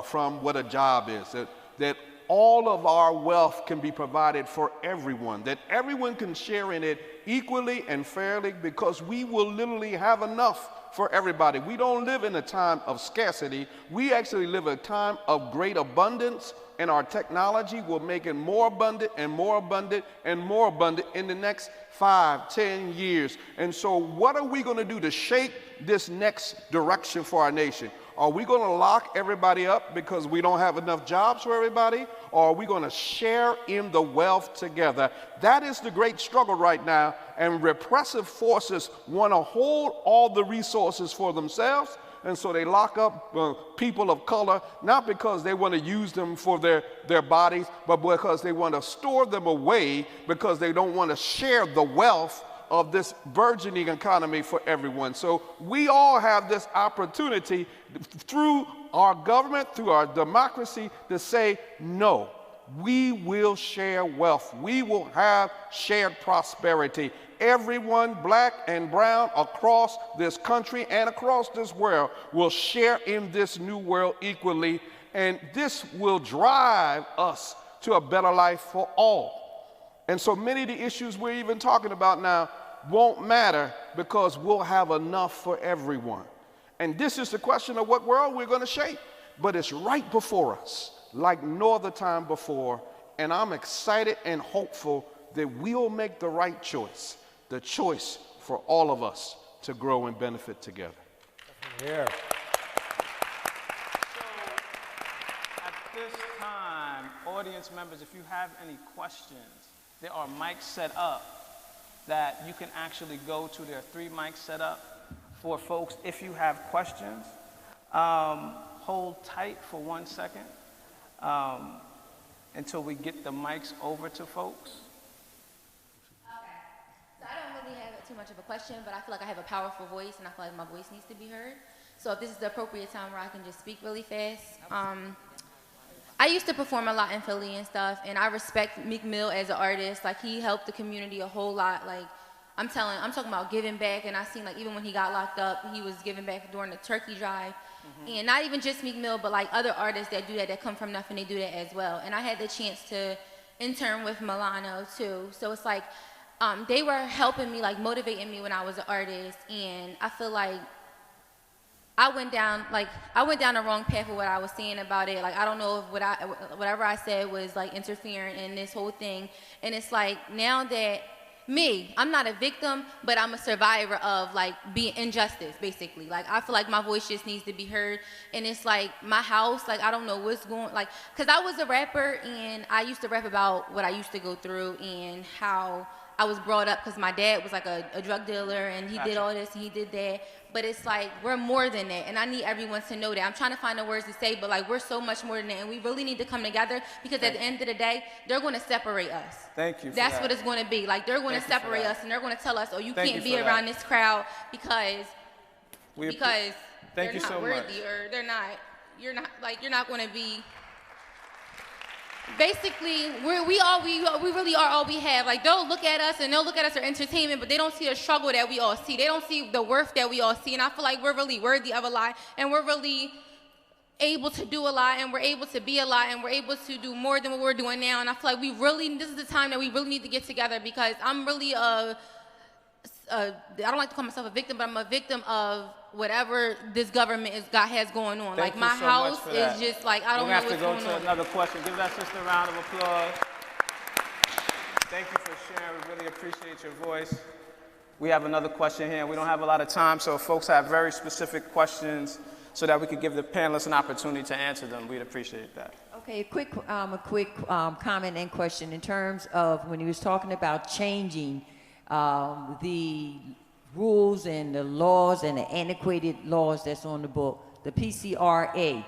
from what a job is, that all of our wealth can be provided for everyone, that everyone can share in it equally and fairly, because we will literally have enough for everybody. We don't live in a time of scarcity. We actually live a time of great abundance, and our technology will make it more abundant and more abundant and more abundant in the next 5, 10 years. And so what are we going to do to shape this next direction for our nation? Are we going to lock everybody up because we don't have enough jobs for everybody? Or are we going to share in the wealth together? That is the great struggle right now, and repressive forces want to hold all the resources for themselves, and so they lock up people of color, not because they want to use them for their bodies, but because they want to store them away, because they don't want to share the wealth of this burgeoning economy for everyone. So we all have this opportunity through our government, through our democracy, to say, no, we will share wealth. We will have shared prosperity. Everyone, black and brown, across this country and across this world will share in this new world equally, and this will drive us to a better life for all. And so many of the issues we're even talking about now won't matter because we'll have enough for everyone. And this is the question of what world we're going to shape. But it's right before us, like no other time before. And I'm excited and hopeful that we'll make the right choice, the choice for all of us to grow and benefit together. Yeah. At this time, audience members, if you have any questions, there are mics set up that you can actually go to. There are 3 mics set up for folks if you have questions. Hold tight for 1 second until we get the mics over to folks. Okay. So I don't really have too much of a question, but I feel like I have a powerful voice, and I feel like my voice needs to be heard. So if this is the appropriate time where I can just speak really fast. I used to perform a lot in Philly and stuff, and I respect Meek Mill as an artist. Like, he helped the community a whole lot. Like, I'm talking about giving back, and I seen, like, even when he got locked up, he was giving back during the turkey drive. And not even just Meek Mill, but like other artists that do that come from nothing, they do that as well. And I had the chance to intern with Milano too. So it's like, they were helping me, like motivating me when I was an artist, and I feel like I went down the wrong path with what I was saying about it. Like, I don't know if whatever I said was like interfering in this whole thing. And it's like, now that I'm not a victim, but I'm a survivor of like being injustice, basically. Like, I feel like my voice just needs to be heard. And it's like my house, like, I don't know what's going, like, cause I was a rapper and I used to rap about what I used to go through and how I was brought up because my dad was like a drug dealer and he did all this and he did that. But it's like, we're more than that. And I need everyone to know that. I'm trying to find the words to say, but like, we're so much more than that. And we really need to come together because at the end of the day, they're going to separate us. Thank you for That's that. what it's going to be. Like, they're going to separate us and they're going to tell us, oh, you Thank can't you be for around that. this crowd because Thank they're you not so worthy much. or you're not going to be. Basically, we really are all we have. Like, they'll look at us and they'll look at us for entertainment, but they don't see the struggle that we all see. They don't see the worth that we all see. And I feel like we're really worthy of a lot, and we're really able to do a lot, and we're able to be a lot, and we're able to do more than what we're doing now. And I feel like this is the time that we really need to get together, because I'm really I don't like to call myself a victim, but I'm a victim of whatever this government has going on. Thank like, my you so house much for is that. just like, I don't know what's going on. We're going to have to go to another question. Give that sister a round of applause. Thank you for sharing. We really appreciate your voice. We have another question here. We don't have a lot of time, so if folks have very specific questions so that we could give the panelists an opportunity to answer them, we'd appreciate that. Okay, a quick comment and question in terms of when he was talking about changing the rules and the laws and the antiquated laws that's on the book, the PCRA,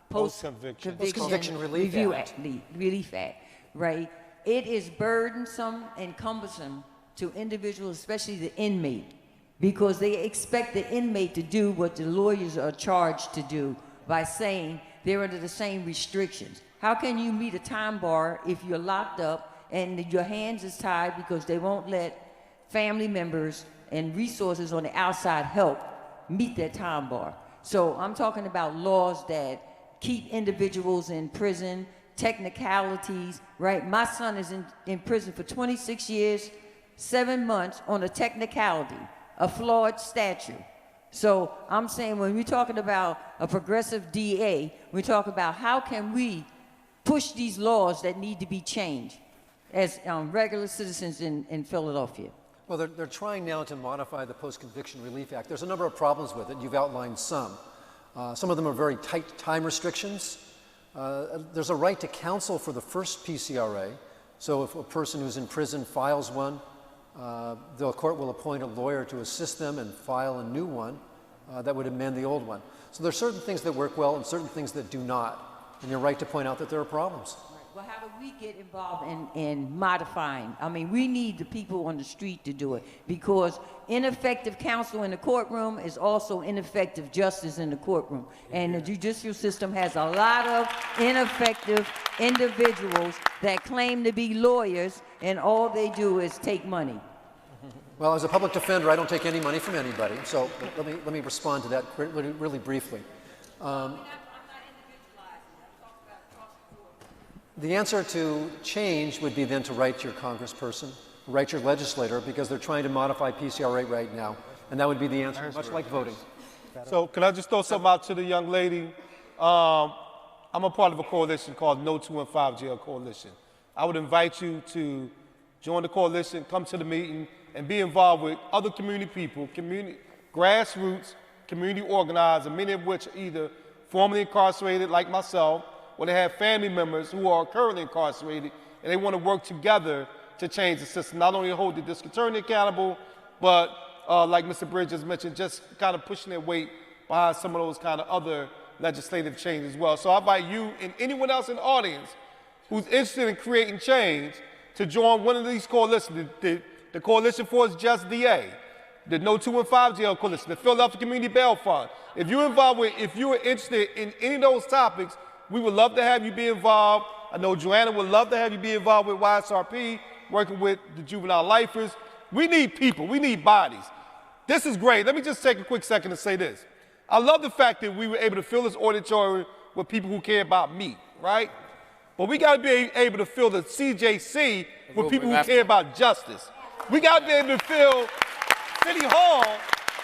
Post-Conviction Relief Act, right? It is burdensome and cumbersome to individuals, especially the inmate, because they expect the inmate to do what the lawyers are charged to do by saying they're under the same restrictions. How can you meet a time bar if you're locked up and your hands is tied because they won't let family members and resources on the outside help meet that time bar? So I'm talking about laws that keep individuals in prison, technicalities, right? My son is in prison for 26 years, 7 months on a technicality, a flawed statute. So I'm saying when we're talking about a progressive DA, we talk about how can we push these laws that need to be changed as regular citizens in Philadelphia. Well, they're trying now to modify the Post-Conviction Relief Act. There's a number of problems with it. You've outlined some. Some of them are very tight time restrictions. There's a right to counsel for the first PCRA. So if a person who's in prison files one, the court will appoint a lawyer to assist them and file a new one that would amend the old one. So there's certain things that work well and certain things that do not. And you're right to point out that there are problems. Well, how do we get involved in modifying? I mean, we need the people on the street to do it, because ineffective counsel in the courtroom is also ineffective justice in the courtroom. And the judicial system has a lot of ineffective individuals that claim to be lawyers, and all they do is take money. Well, as a public defender, I don't take any money from anybody. So let me respond to that really briefly. The answer to change would be then to write your congressperson, write your legislator, because they're trying to modify PCRA right now. And that would be the answer, much like voting. So can I just throw something out to the young lady? I'm a part of a coalition called No 2 and 5 Jail Coalition. I would invite you to join the coalition, come to the meeting, and be involved with other community people, grassroots, community organizers, many of which are either formerly incarcerated like myself, or they have family members who are currently incarcerated, and they want to work together to change the system. Not only hold the district attorney accountable, but like Mr. Bridges mentioned, just kind of pushing their weight behind some of those kind of other legislative changes as well. So I invite you and anyone else in the audience who's interested in creating change to join one of these coalitions, the Coalition for a Just DA, the No 2 and 5 Jail Coalition, the Philadelphia Community Bail Fund. If you're interested in any of those topics, we would love to have you be involved. I know Joanna would love to have you be involved with YSRP, working with the juvenile lifers. We need people, we need bodies. This is great. Let me just take a quick second to say this. I love the fact that we were able to fill this auditorium with people who care about me, right? But we gotta be able to fill the CJC with people who care about justice. We gotta be able to fill City Hall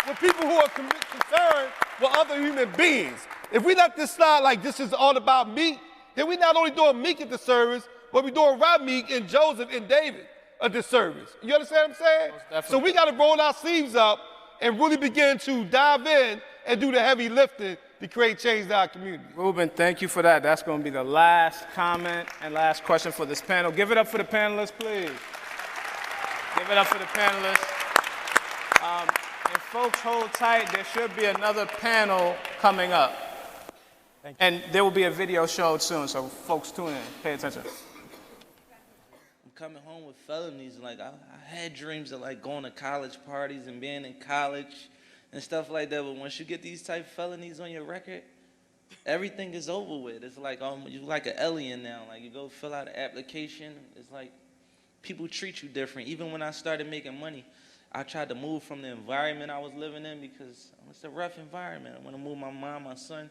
with people who are concerned with other human beings. If we let this slide like this is all about Meek, then we're not only doing Meek a disservice, but we're doing Meek and Joseph and David a disservice. You understand what I'm saying? So we got to roll our sleeves up and really begin to dive in and do the heavy lifting to create change in our community. Ruben, thank you for that. That's going to be the last comment and last question for this panel. Give it up for the panelists, please. Give it up for the panelists. If folks hold tight, there should be another panel coming up. And there will be a video showed soon, so folks tune in, pay attention. I'm coming home with felonies. Like I had dreams of like going to college parties and being in college and stuff like that. But once you get these type of felonies on your record, everything is over with. It's like you're like an alien now. Like you go fill out an application, it's like people treat you different. Even when I started making money, I tried to move from the environment I was living in because it's a rough environment. I want to move my mom, my son.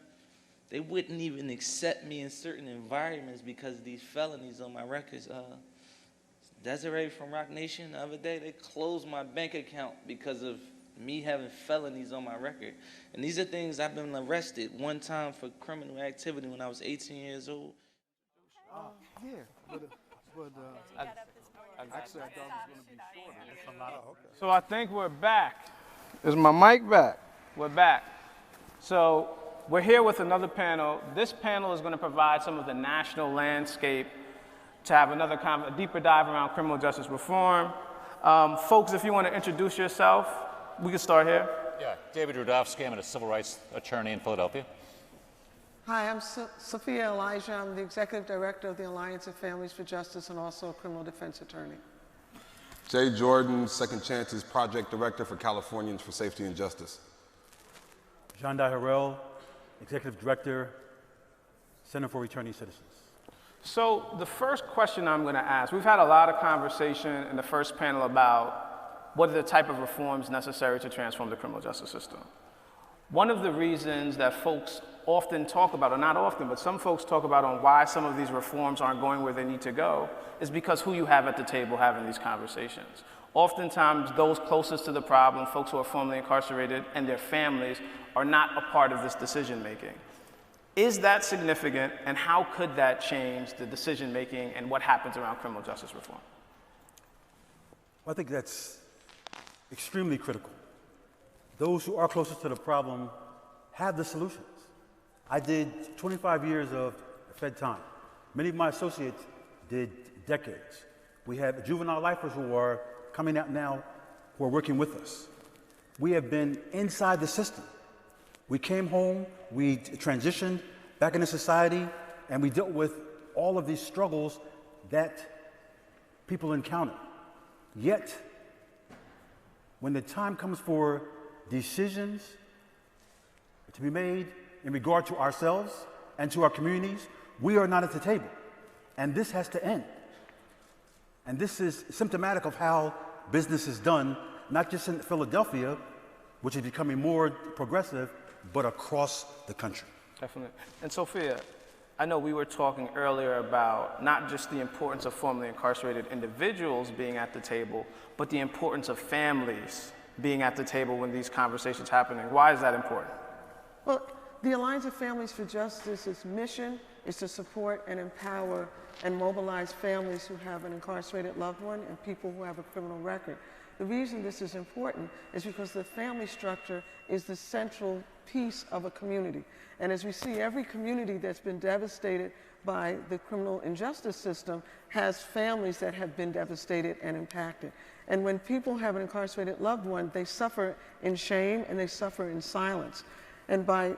They wouldn't even accept me in certain environments because of these felonies on my records. Desiree from Rock Nation, the other day, they closed my bank account because of me having felonies on my record. And these are things I've been arrested one time for criminal activity when I was 18 years old. Yeah, actually, I thought it was going to be shorter. So I think we're back. Is my mic back? We're back. So we're here with another panel. This panel is going to provide some of the national landscape to have another a deeper dive around criminal justice reform. Folks, if you want to introduce yourself, we can start here. Yeah, David Rudofsky. I'm a civil rights attorney in Philadelphia. Hi, I'm Sophia Elijah. I'm the Executive Director of the Alliance of Families for Justice and also a criminal defense attorney. Jay Jordan, Second Chances Project Director for Californians for Safety and Justice. Jean Harrell, Executive Director, Center for Returning Citizens. So the first question I'm going to ask, we've had a lot of conversation in the first panel about what are the type of reforms necessary to transform the criminal justice system. One of the reasons that folks often talk about, or not often, but some folks talk about on why some of these reforms aren't going where they need to go is because who you have at the table having these conversations. Oftentimes, those closest to the problem, folks who are formerly incarcerated and their families, are not a part of this decision making. Is that significant, and how could that change the decision making and what happens around criminal justice reform? Well, I think that's extremely critical. Those who are closest to the problem have the solutions. I did 25 years of Fed time. Many of my associates did decades. We have juvenile lifers who are coming out now who are working with us. We have been inside the system. We came home, we transitioned back into society, and we dealt with all of these struggles that people encounter. Yet, when the time comes for decisions to be made in regard to ourselves and to our communities, we are not at the table. And this has to end. And this is symptomatic of how business is done, not just in Philadelphia, which is becoming more progressive, but across the country. Definitely. And Sophia, I know we were talking earlier about not just the importance of formerly incarcerated individuals being at the table, but the importance of families being at the table when these conversations are happening. Why is that important? Well, the Alliance of Families for Justice's mission is to support and empower and mobilize families who have an incarcerated loved one and people who have a criminal record. The reason this is important is because the family structure is the central piece of a community. And as we see, every community that's been devastated by the criminal injustice system has families that have been devastated and impacted. And when people have an incarcerated loved one, they suffer in shame and they suffer in silence. And by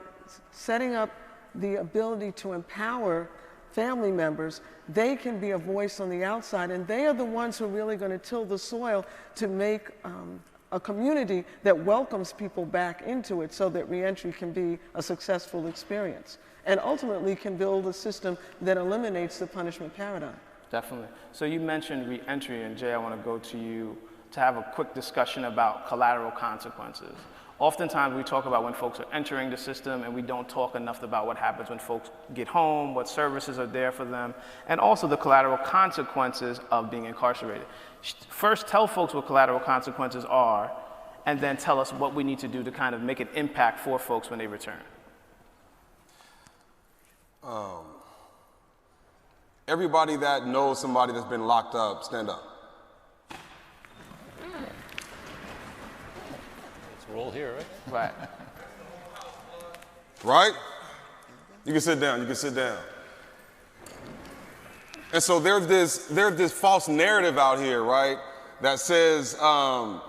setting up the ability to empower family members, they can be a voice on the outside, and they are the ones who are really going to till the soil to make a community that welcomes people back into it so that reentry can be a successful experience and ultimately can build a system that eliminates the punishment paradigm. Definitely. So you mentioned reentry, and Jay, I want to go to you to have a quick discussion about collateral consequences. Oftentimes we talk about when folks are entering the system, and we don't talk enough about what happens when folks get home, what services are there for them, and also the collateral consequences of being incarcerated. First, tell folks what collateral consequences are, and then tell us what we need to do to kind of make an impact for folks when they return. Everybody that knows somebody that's been locked up, stand up. It's a roll here, right? Right. right? You can sit down, you can sit down. And so there's this false narrative out here, right, that says, tried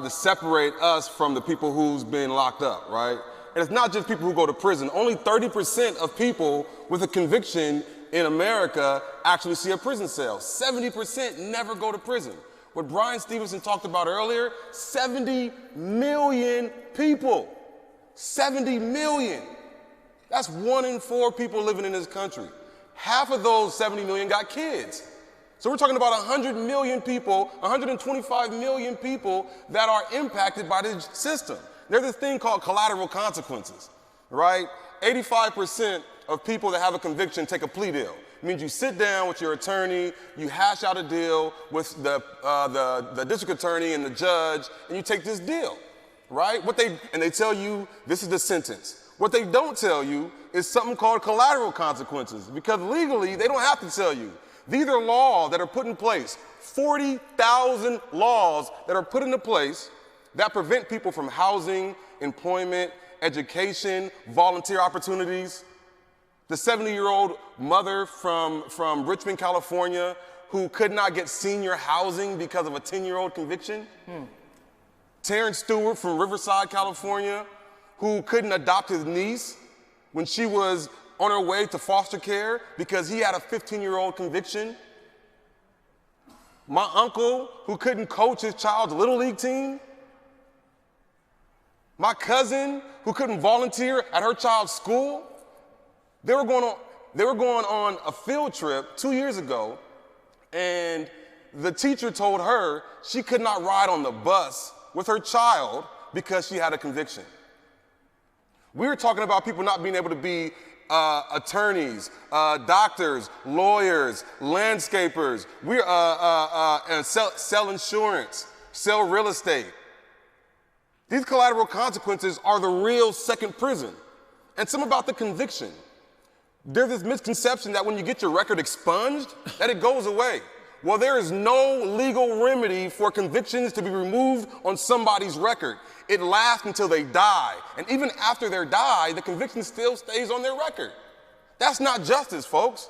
to separate us from the people who's been locked up, right? And it's not just people who go to prison. Only 30% of people with a conviction in America actually see a prison cell. 70% never go to prison. What Brian Stevenson talked about earlier, 70 million people. 70 million. That's 1 in 4 people living in this country. Half of those 70 million got kids. So we're talking about 100 million people, 125 million people that are impacted by this system. There's this thing called collateral consequences, right? 85% of people that have a conviction take a plea deal. It means you sit down with your attorney, you hash out a deal with the district attorney and the judge, and you take this deal, right? And they tell you this is the sentence. What they don't tell you is something called collateral consequences, because legally they don't have to tell you. These are laws that are put in place, 40,000 laws that are put into place that prevent people from housing, employment, education, volunteer opportunities. The 70-year-old mother from Richmond, California, who could not get senior housing because of a 10-year-old conviction. Terrence Stewart from Riverside, California, who couldn't adopt his niece when she was on her way to foster care because he had a 15-year-old conviction. My uncle, who couldn't coach his child's Little League team. My cousin, who couldn't volunteer at her child's school. They were going on a field trip 2 years ago, and the teacher told her she could not ride on the bus with her child because she had a conviction. We were talking about people not being able to be attorneys, doctors, lawyers, landscapers. And sell insurance, sell real estate. These collateral consequences are the real second prison. And some about the conviction. There's this misconception that when you get your record expunged, that it goes away. Well, there is no legal remedy for convictions to be removed on somebody's record. It lasts until they die. And even after they die, the conviction still stays on their record. That's not justice, folks.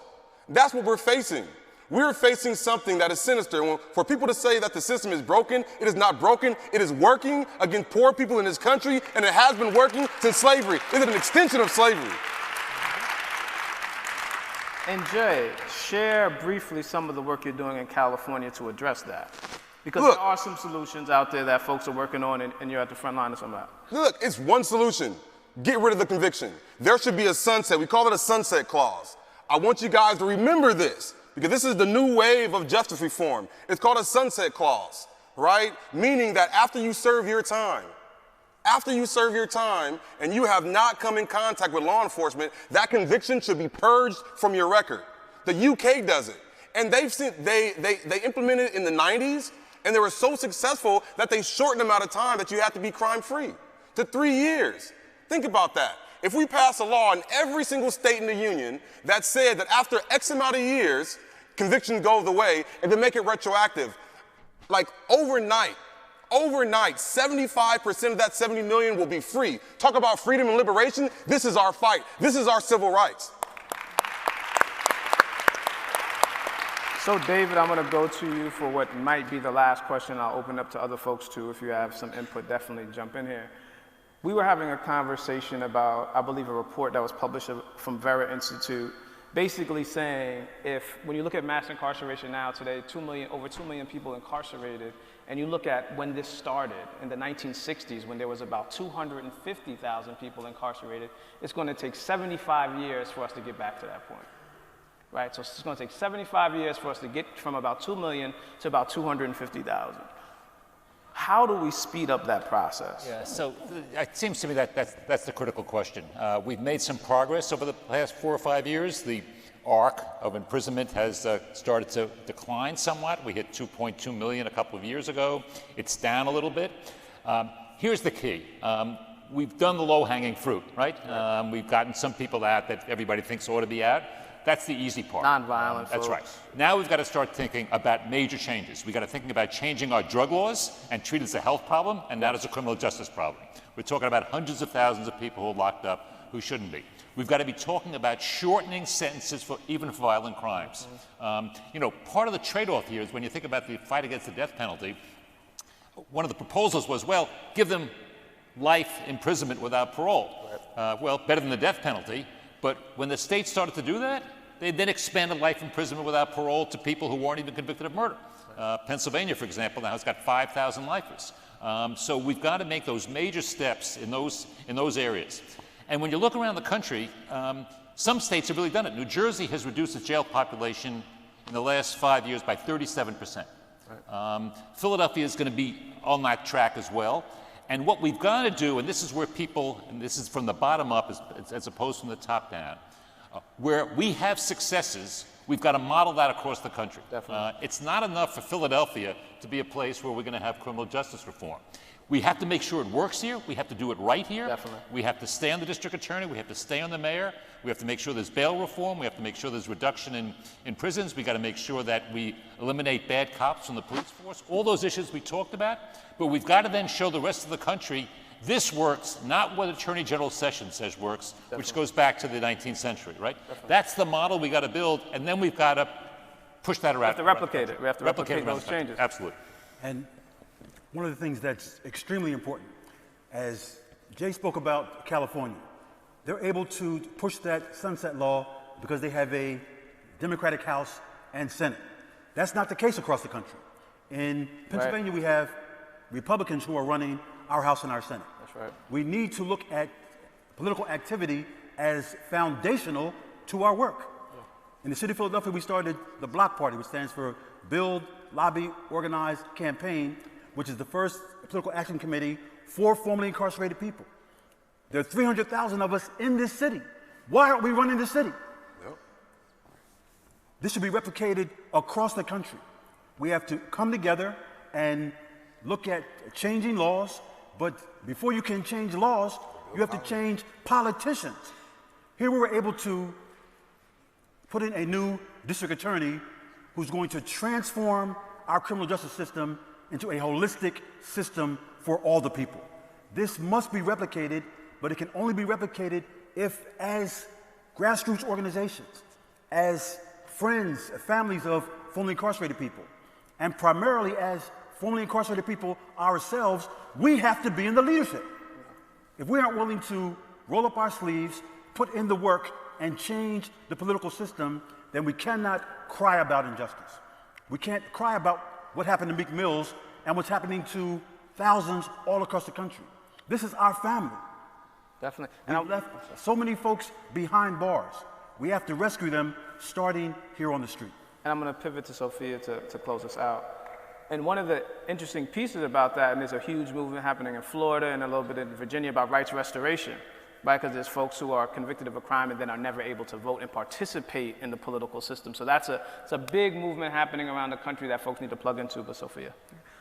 That's what we're facing. We're facing something that is sinister. For people to say that the system is broken, it is not broken. It is working against poor people in this country, and it has been working since slavery. It is an extension of slavery. And Jay, share briefly some of the work you're doing in California to address that. Because there are some solutions out there that folks are working on, and you're at the front line of some of that. Look, it's one solution. Get rid of the conviction. There should be a sunset. We call it a sunset clause. I want you guys to remember this, because this is the new wave of justice reform. It's called a sunset clause, right? Meaning that after you serve your time and you have not come in contact with law enforcement, that conviction should be purged from your record. The UK does it. And they implemented it in the 90s, and they were so successful that they shortened the amount of time that you have to be crime-free to 3 years. Think about that. If we pass a law in every single state in the union that said that after X amount of years, conviction goes away, and then make it retroactive, like overnight, 75% of that 70 million will be free. Talk about freedom and liberation. This is our fight. This is our civil rights. So David, I'm going to go to you for what might be the last question. I'll open up to other folks too. If you have some input, definitely jump in here. We were having a conversation about, I believe, a report that was published from Vera Institute, basically saying when you look at mass incarceration now today, over 2 million people incarcerated, and you look at when this started in the 1960s, when there was about 250,000 people incarcerated, it's going to take 75 years for us to get back to that point. Right? So it's going to take 75 years for us to get from about 2 million to about 250,000. How do we speed up that process? Yeah, so it seems to me that's the critical question. We've made some progress over the past 4 or 5 years. The arc of imprisonment has started to decline somewhat. We hit 2.2 million a couple of years ago. It's down a little bit. Here's the key. We've done the low-hanging fruit, right? We've gotten some people out that everybody thinks ought to be out. That's the easy part. Nonviolent. That's right. Now we've got to start thinking about major changes. We've got to think about changing our drug laws and treat it as a health problem and not as a criminal justice problem. We're talking about hundreds of thousands of people who are locked up who shouldn't be. We've got to be talking about shortening sentences for even for violent crimes. You know, part of the trade-off here is when you think about the fight against the death penalty, one of the proposals was, well, give them life imprisonment without parole. Well, better than the death penalty. But when the state started to do that, they then expanded life imprisonment without parole to people who weren't even convicted of murder. Pennsylvania, for example, now has got 5,000 lifers. So we've got to make those major steps in those areas. And when you look around the country, some states have really done it. New Jersey has reduced its jail population in the last 5 years by 37%. Philadelphia is going to be on that track as well. And what we've got to do, and this is where people, and this is from the bottom up as opposed from the top down, where we have successes, we've got to model that across the country. It's not enough for Philadelphia to be a place where we're going to have criminal justice reform. We have to make sure it works here. We have to do it right here. We have to stay on the district attorney. We have to stay on the mayor. We have to make sure there's bail reform. We have to make sure there's reduction in prisons. We've got to make sure that we eliminate bad cops from the police force. All those issues we talked about. But we've got to then show the rest of the country this works, not what Attorney General Sessions says works, which goes back to the 19th century, right? That's the model we got to build, and then we've got to push that around. We have to replicate it. We have to replicate those changes. Absolutely. And one of the things that's extremely important, as Jay spoke about California, they're able to push that sunset law because they have a Democratic House and Senate. That's not the case across the country. In Pennsylvania, we have Republicans who are running our House and our Senate. That's right. We need to look at political activity as foundational to our work. In the city of Philadelphia, we started the Block Party, which stands for Build, Lobby, Organize, Campaign, which is the first political action committee for formerly incarcerated people. There are 300,000 of us in this city. Why aren't we running the city? This should be replicated across the country. We have to come together and look at changing laws, but before you can change laws, you have to change politicians. Here we were able to put in a new district attorney who's going to transform our criminal justice system into a holistic system for all the people. This must be replicated, but it can only be replicated if, as grassroots organizations, as friends, families of formerly incarcerated people, and primarily as formerly incarcerated people ourselves, we have to be in the leadership. If we aren't willing to roll up our sleeves, put in the work, and change the political system, then we cannot cry about injustice. We can't cry about what happened to Meek Mill and what's happening to thousands all across the country. This is our family. Definitely. And we left so many folks behind bars. We have to rescue them starting here on the street. And I'm going to pivot to Sophia to close us out. And one of the interesting pieces about that, and there's a huge movement happening in Florida and a little bit in Virginia about rights restoration, right? Because there's folks who are convicted of a crime and then are never able to vote and participate in the political system. So it's a big movement happening around the country that folks need to plug into. But Sophia.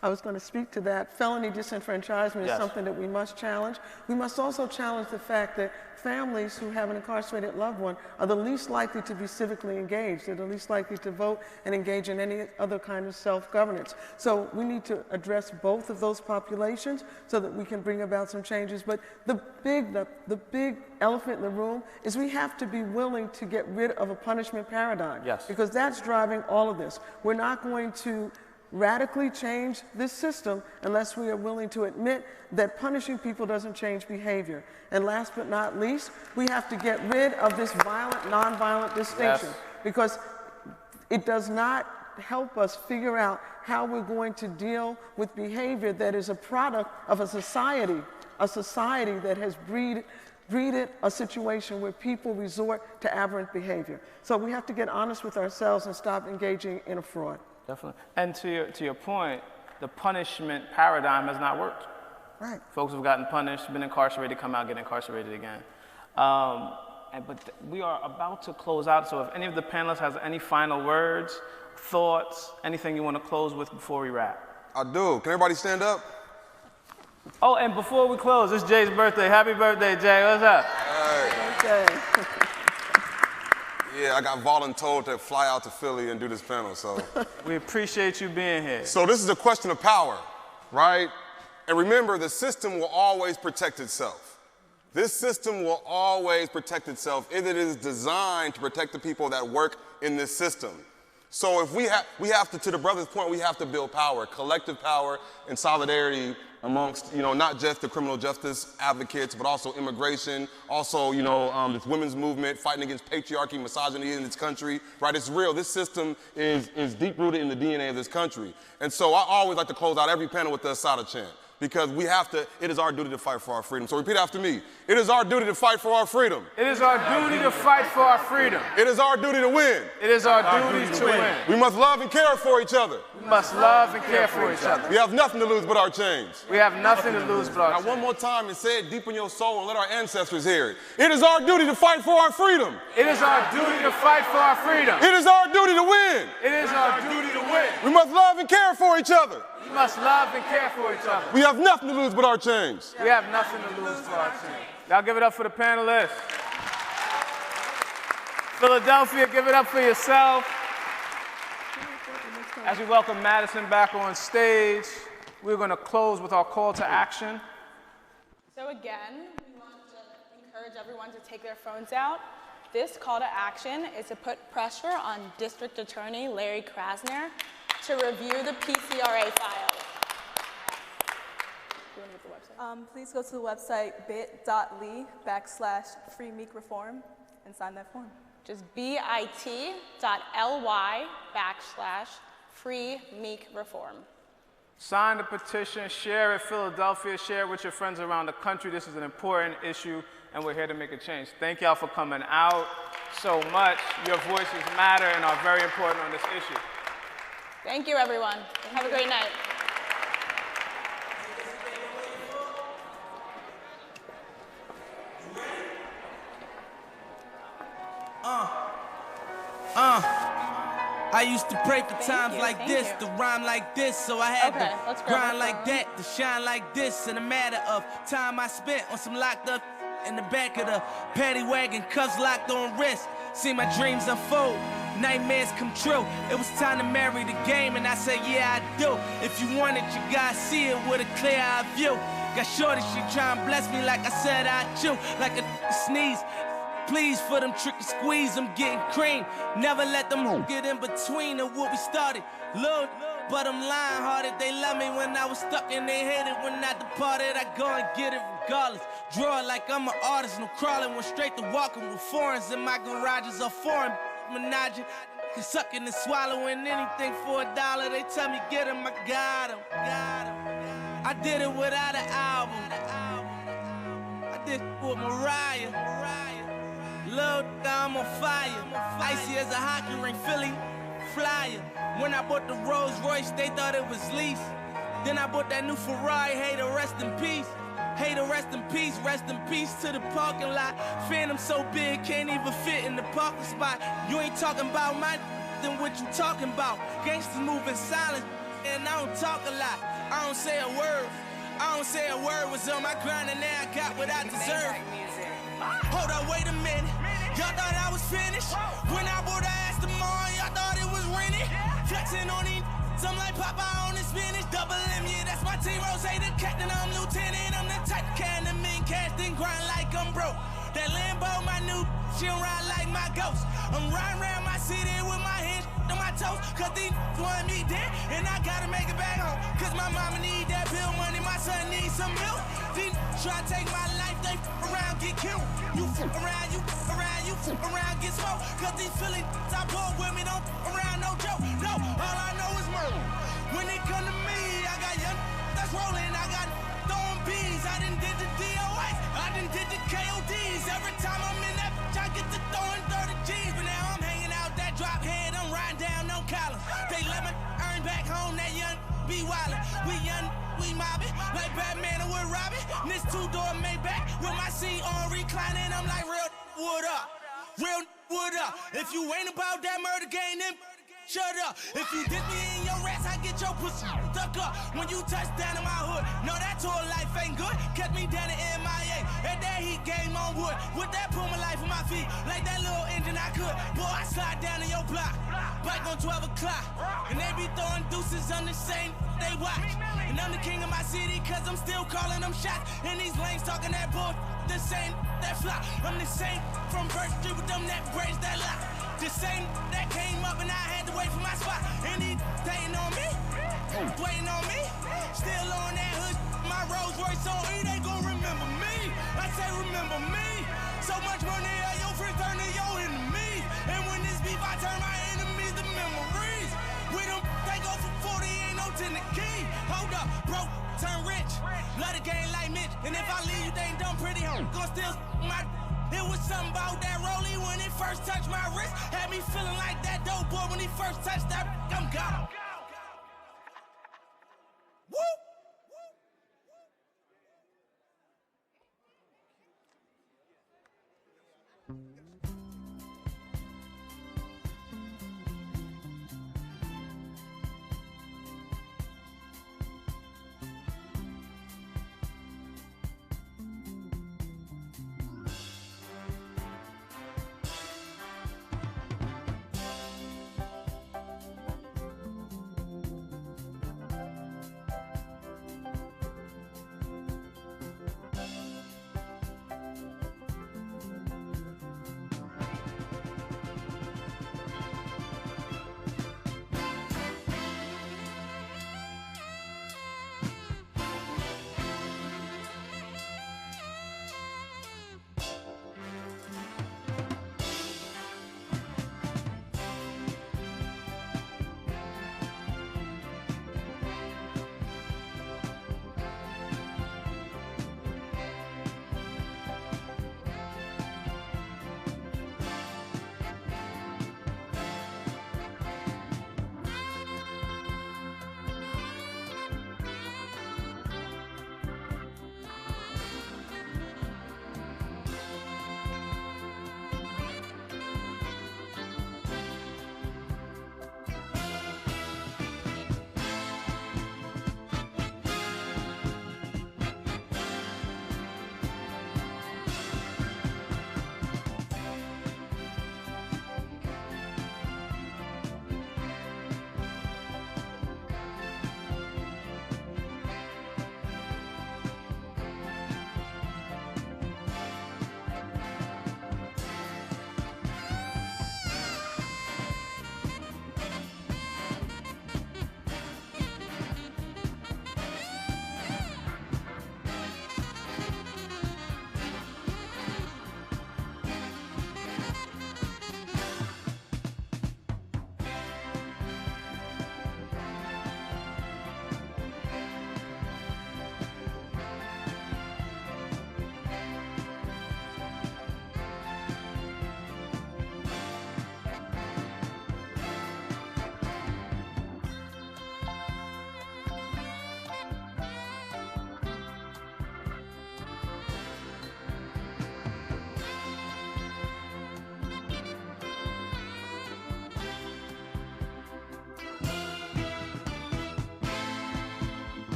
I was going to speak to that. Felony disenfranchisement is something that we must challenge. We must also challenge the fact that families who have an incarcerated loved one are the least likely to be civically engaged. They're the least likely to vote and engage in any other kind of self-governance. So we need to address both of those populations so that we can bring about some changes. But the big elephant in the room is we have to be willing to get rid of a punishment paradigm. Because that's driving all of this. We're not going to radically change this system unless we are willing to admit that punishing people doesn't change behavior. And last but not least, we have to get rid of this violent, nonviolent distinction because it does not help us figure out how we're going to deal with behavior that is a product of a society that has breeded a situation where people resort to aberrant behavior. So we have to get honest with ourselves and stop engaging in a fraud. Definitely. And to your point, the punishment paradigm has not worked. Right. Folks have gotten punished, been incarcerated, come out, get incarcerated again. But we are about to close out, so if any of the panelists has any final words, thoughts, anything you want to close with before we wrap. I do. Can everybody stand up? Oh, and before we close, it's Jay's birthday. Happy birthday, Jay. What's up? Hey. Okay. Yeah, I got voluntold to fly out to Philly and do this panel, so. We appreciate you being here. So this is a question of power, right? And remember, the system will always protect itself. This system will always protect itself if it is designed to protect the people that work in this system. So if we have to the brother's point, we have to build power, collective power and solidarity amongst, not just the criminal justice advocates, but also immigration, also, this women's movement, fighting against patriarchy, misogyny in this country, right? It's real. This system is deep-rooted in the DNA of this country. And so I always like to close out every panel with the Asada chant, because it is our duty to fight for our freedom. So repeat after me. It is our duty to fight for our freedom. It is our duty to fight for our freedom. It is our duty to win. It is our duty to win. We must love and care for each other. We must love and care for each other. We have nothing to lose but our chains. We have nothing to lose but our chains. Now one more time and say it deep in your soul and let our ancestors hear it. It is our duty to fight for our freedom. It is our duty to fight for our freedom. It is our duty to win. It is our duty to win. We must love and care for each other. We must love and care for each other. We have nothing to lose but our chains. We have nothing to lose but our chains. Y'all give it up for the panelists. Philadelphia, give it up for yourself. As we welcome Madison back on stage, we're going to close with our call to action. So again, we want to encourage everyone to take their phones out. This call to action is to put pressure on District Attorney Larry Krasner to review the PCRA files. Please go to the website bit.ly/freemeekreform and sign that form. Just bit.ly/freemeekreform. Sign the petition, share it, Philadelphia, share it with your friends around the country. This is an important issue, and we're here to make a change. Thank y'all for coming out so much. Your voices matter and are very important on this issue. Thank you, everyone. Have a great night. I used to pray for times like this, to rhyme like this, so I had to grind like that, to shine like this. In a matter of time I spent on some locked up in the back of the paddy wagon, cuffs locked on wrist. See my dreams unfold, nightmares come true. It was time to marry the game, and I said, yeah, I do. If you want it, you gotta see it with a clear eye view. Got shorty, she try and bless me like I said I chew, like a sneeze. Please for them trick and squeeze, I'm getting cream. Never let them get in between of what we started. Lord, but I'm lying hearted. They love me when I was stuck and they hated when I departed. I go and get it regardless. Draw it like I'm an artist, no crawling. Went straight to walking with foreigns in my garages are foreign. Menaging, sucking and swallowing anything for $1. They tell me get him, I got him. I did it without an album. I did it with Mariah. Lil' I'm on fire. Icy as a hockey ring, Philly flyer. When I bought the Rolls Royce, they thought it was lease. Then I bought that new Ferrari, hey, to rest in peace. Hey, to rest in peace to the parking lot. Phantom so big, can't even fit in the parking spot. You ain't talking about my then what you talking about. Gangsters move in silence, and I don't talk a lot. I don't say a word. Was on my grind and now I got what I deserve. Hold up, wait a minute. Y'all thought I was finished. When I bought the ass tomorrow, y'all thought it was rented. Flexing on these, I'm like Popeye on the spinach. Double M, yeah, that's my team. Rose, the captain, I'm lieutenant. I'm the type can the men cast and grind like I'm broke. That Lambo, my new, she'll ride like my ghost. I'm riding around my city with my hands on my toes. Cause these want me dead, and I gotta make it back home. Cause my mama need that bill money, my son needs some milk. These try to take my life, they around, get killed. You around, you around, get smoked. Cause these Philly I pull with me, don't around, no joke. No, all I know is murder. When they come to me, I got young that's rolling, I got throwing bees. I done did the DOS, I done did the KODs. Every time I'm in that bitch, I get to throwing 30 G's. But now I'm hanging out that drop head, I'm riding down no collar. They let me earn back home, that young be wildin'. We young, we mobbing, like Batman or with Robin. This two-door Maybach with my seat on reclining. I'm like, real wood up, real wood up. If you ain't about that murder game, then shut up. If you dip me in your rats, I get your pussy stuck up. When you touch down in my hood, no, that tour life ain't good. Catch me down in MIA. At that heat game on wood, with that put my life on my feet, like that little engine I could. Boy, I slide down in your block, bike on 12 o'clock, and they be throwing deuces on the same they watch. And I'm the king of my city, cause I'm still calling them shots. And these lanes talking that bull, the same that flop. I'm the same from First Street with them that braids that lock. The same that came up and I had to wait for my spot. And he hating on me, waiting on me, still on that hood. My Rolls Royce on E, they gon' remember me. I say remember me. So much money, your friends turn to your enemies. And when this beef, I turn my enemies to memories. We them they go for 40, ain't no 10 the key. Hold up, broke, turn rich. Love the game like Mitch. And if I leave you, they ain't done pretty. Gon' still my. It was something about that rollie when it first touched my wrist. Had me feeling like that dope boy when he first touched that. I'm gone.